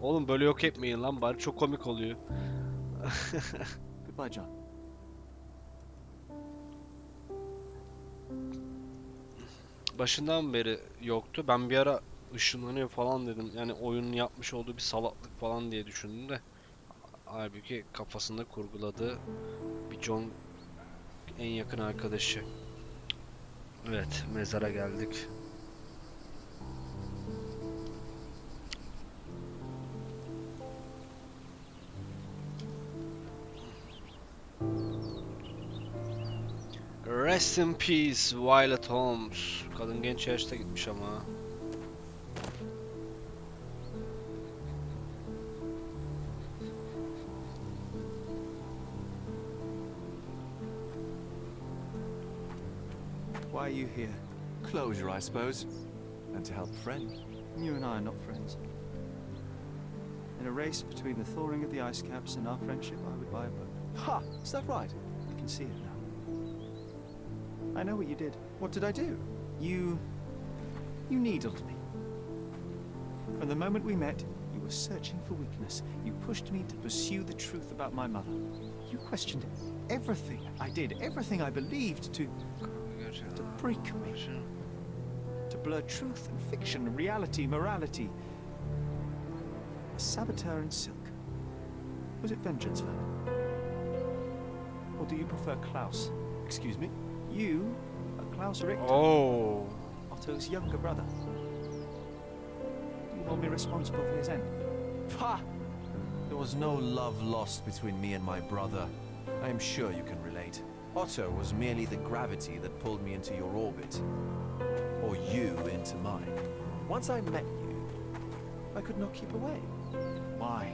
Oğlum böyle yok etmeyin lan bari, çok komik oluyor. Goodbye, John. Başından beri yoktu. Ben bir ara ışınlanıyor falan dedim. Yani oyunun yapmış olduğu bir salaklık falan diye düşündüm de. Halbuki kafasında kurguladığı bir John en yakın arkadaşı. Evet, mezara geldik. Rest in peace, Violet Holmes. Kadın genç yaşta gitmiş ama. Why are you here? Closure, I suppose. And to help a friend. You and I are not friends. In a race between the thawing of the ice caps and our friendship, I would buy a boat. Ha! Is that right? I can see it now. I know what you did. What did I do? You needled me. From the moment we met, you were searching for weakness. You pushed me to pursue the truth about my mother. You questioned everything I did, everything I believed to break me. To blur truth and fiction, reality, morality. A saboteur in silk. Was it vengeance, Werner? Or do you prefer Klaus? Excuse me? You are Klaus Richter. Oh. Otto's younger brother. Do you hold me responsible for his end? Ha! There was no love lost between me and my brother. I am sure you can relate. Otto was merely the gravity that pulled me into your orbit. Or you into mine. Once I met you, I could not keep away. Why?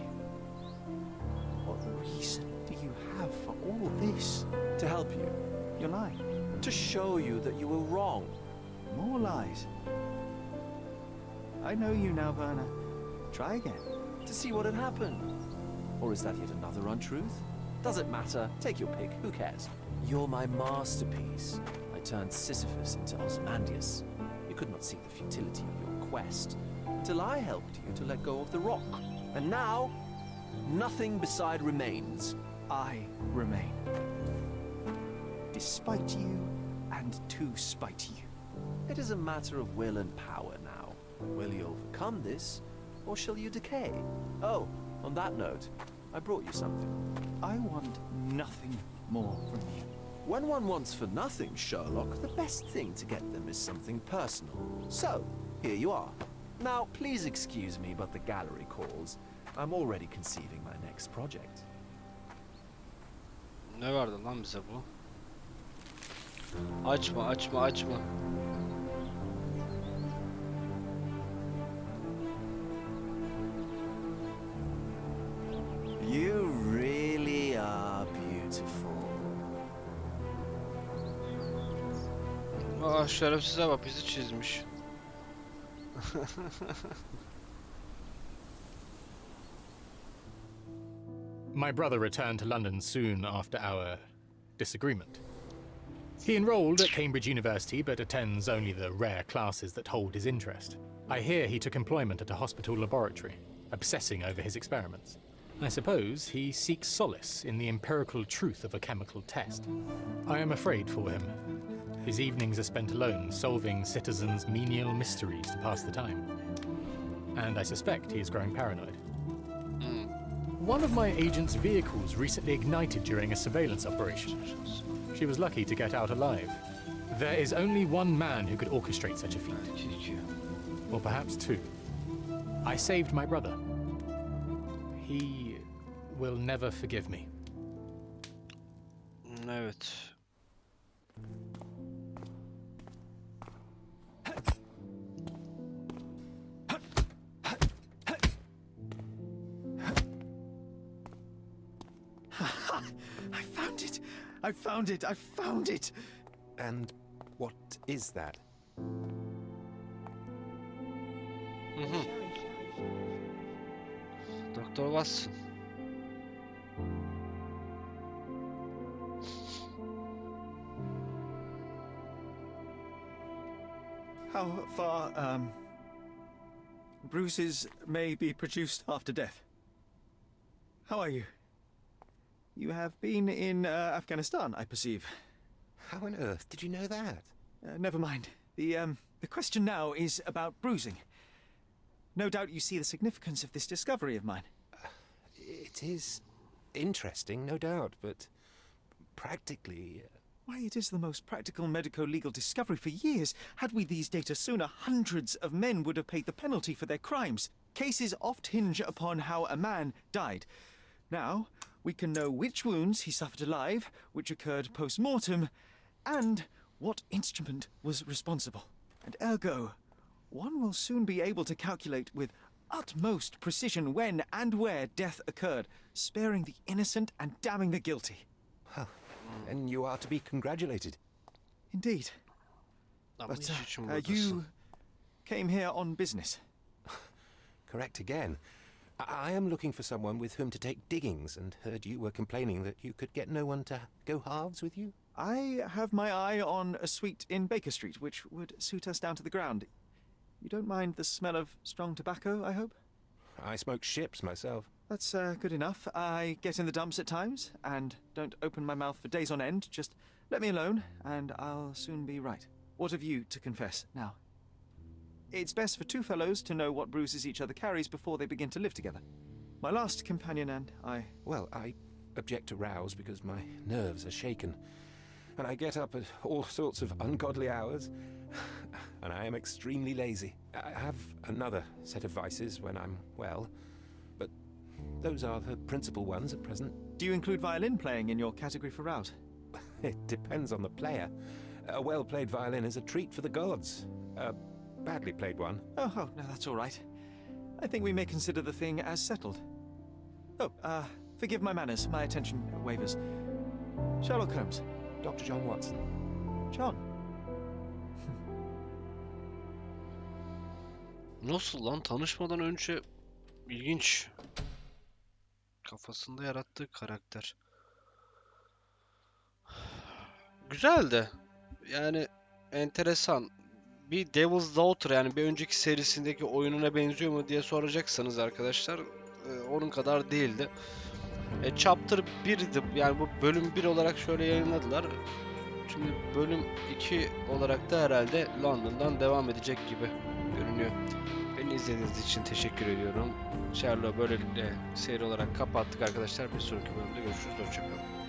What reason do you have for all this? To help you. You're lying. To show you that you were wrong. More lies. I know you now, Werner. Try again. To see what had happened. Or is that yet another untruth? Does it matter? Take your pick. Who cares? You're my masterpiece. I turned Sisyphus into Ozymandias. You could not see the futility of your quest until I helped you to let go of the rock. And now, nothing beside remains. I remain. Despite you and to spite you. It is a matter of will and power now. Will you overcome this, or shall you decay? Oh, on that note, I brought you something. I want nothing more from you. When one wants for nothing, Sherlock, the best thing to get them is something personal. So, here you are. Now, please excuse me, but the gallery calls. I'm already conceiving my next project. Ne verdi lan bize bu? Açma, açma, açma. You really are beautiful. Aa, şerefsize bak, bizi çizmiş. My brother returned to London soon after our disagreement. He enrolled at Cambridge University, but attends only the rare classes that hold his interest. I hear he took employment at a hospital laboratory, obsessing over his experiments. I suppose he seeks solace in the empirical truth of a chemical test. I am afraid for him. His evenings are spent alone, solving citizens' menial mysteries to pass the time. And I suspect he is growing paranoid. One of my agent's vehicles recently ignited during a surveillance operation. She was lucky to get out alive. There is only one man who could orchestrate such a feat. Or perhaps two. I saved my brother. He will never forgive me. Evet. I found it! I found it! I found it! And what is that? Doktor Watson. How far, bruises may be produced after death. How are you? You have been in Afghanistan, I perceive. How on earth did you know that? Never mind. The question now is about bruising. No doubt you see the significance of this discovery of mine. It is interesting, no doubt, but practically... Why, it is the most practical medico-legal discovery for years. Had we these data sooner, hundreds of men would have paid the penalty for their crimes. Cases oft hinge upon how a man died. Now, we can know which wounds he suffered alive, which occurred post-mortem, and what instrument was responsible. And ergo, one will soon be able to calculate with utmost precision when and where death occurred, sparing the innocent and damning the guilty. Well, and you are to be congratulated. Indeed. But you came here on business. Correct again. I am looking for someone with whom to take diggings, and heard you were complaining that you could get no one to go halves with you. I have my eye on a suite in Baker Street, which would suit us down to the ground. You don't mind the smell of strong tobacco, I hope? I smoke ships myself. That's good enough. I get in the dumps at times, and don't open my mouth for days on end. Just let me alone, and I'll soon be right. What have you to confess now? It's best for two fellows to know what bruises each other carries before they begin to live together. My last companion and I... Well, I object to rows because my nerves are shaken. And I get up at all sorts of ungodly hours. And I am extremely lazy. I have another set of vices when I'm well. But those are the principal ones at present. Do you include violin playing in your category for rows? It depends on the player. A well-played violin is a treat for the gods. A badly played one. Oh, no, that's all right. I think we may consider the thing as settled. Oh, forgive my manners. My attention wavers. Sherlock Holmes. Dr. John Watson. John. Nasıl lan? Tanışmadan önce ilginç. Kafasında yarattığı karakter. Güzeldi. Yani enteresan. Bir Devil's Daughter, yani bir önceki serisindeki oyununa benziyor mu diye soracaksanız arkadaşlar, onun kadar değildi. Chapter 1'di. Yani bu bölüm 1 olarak şöyle yayınladılar. Şimdi bölüm 2 olarak da herhalde London'dan devam edecek gibi görünüyor. Beni izlediğiniz için teşekkür ediyorum. Sherlock'u böylelikle seri olarak kapattık arkadaşlar. Bir sonraki bölümde görüşürüz. Hoşçakalın.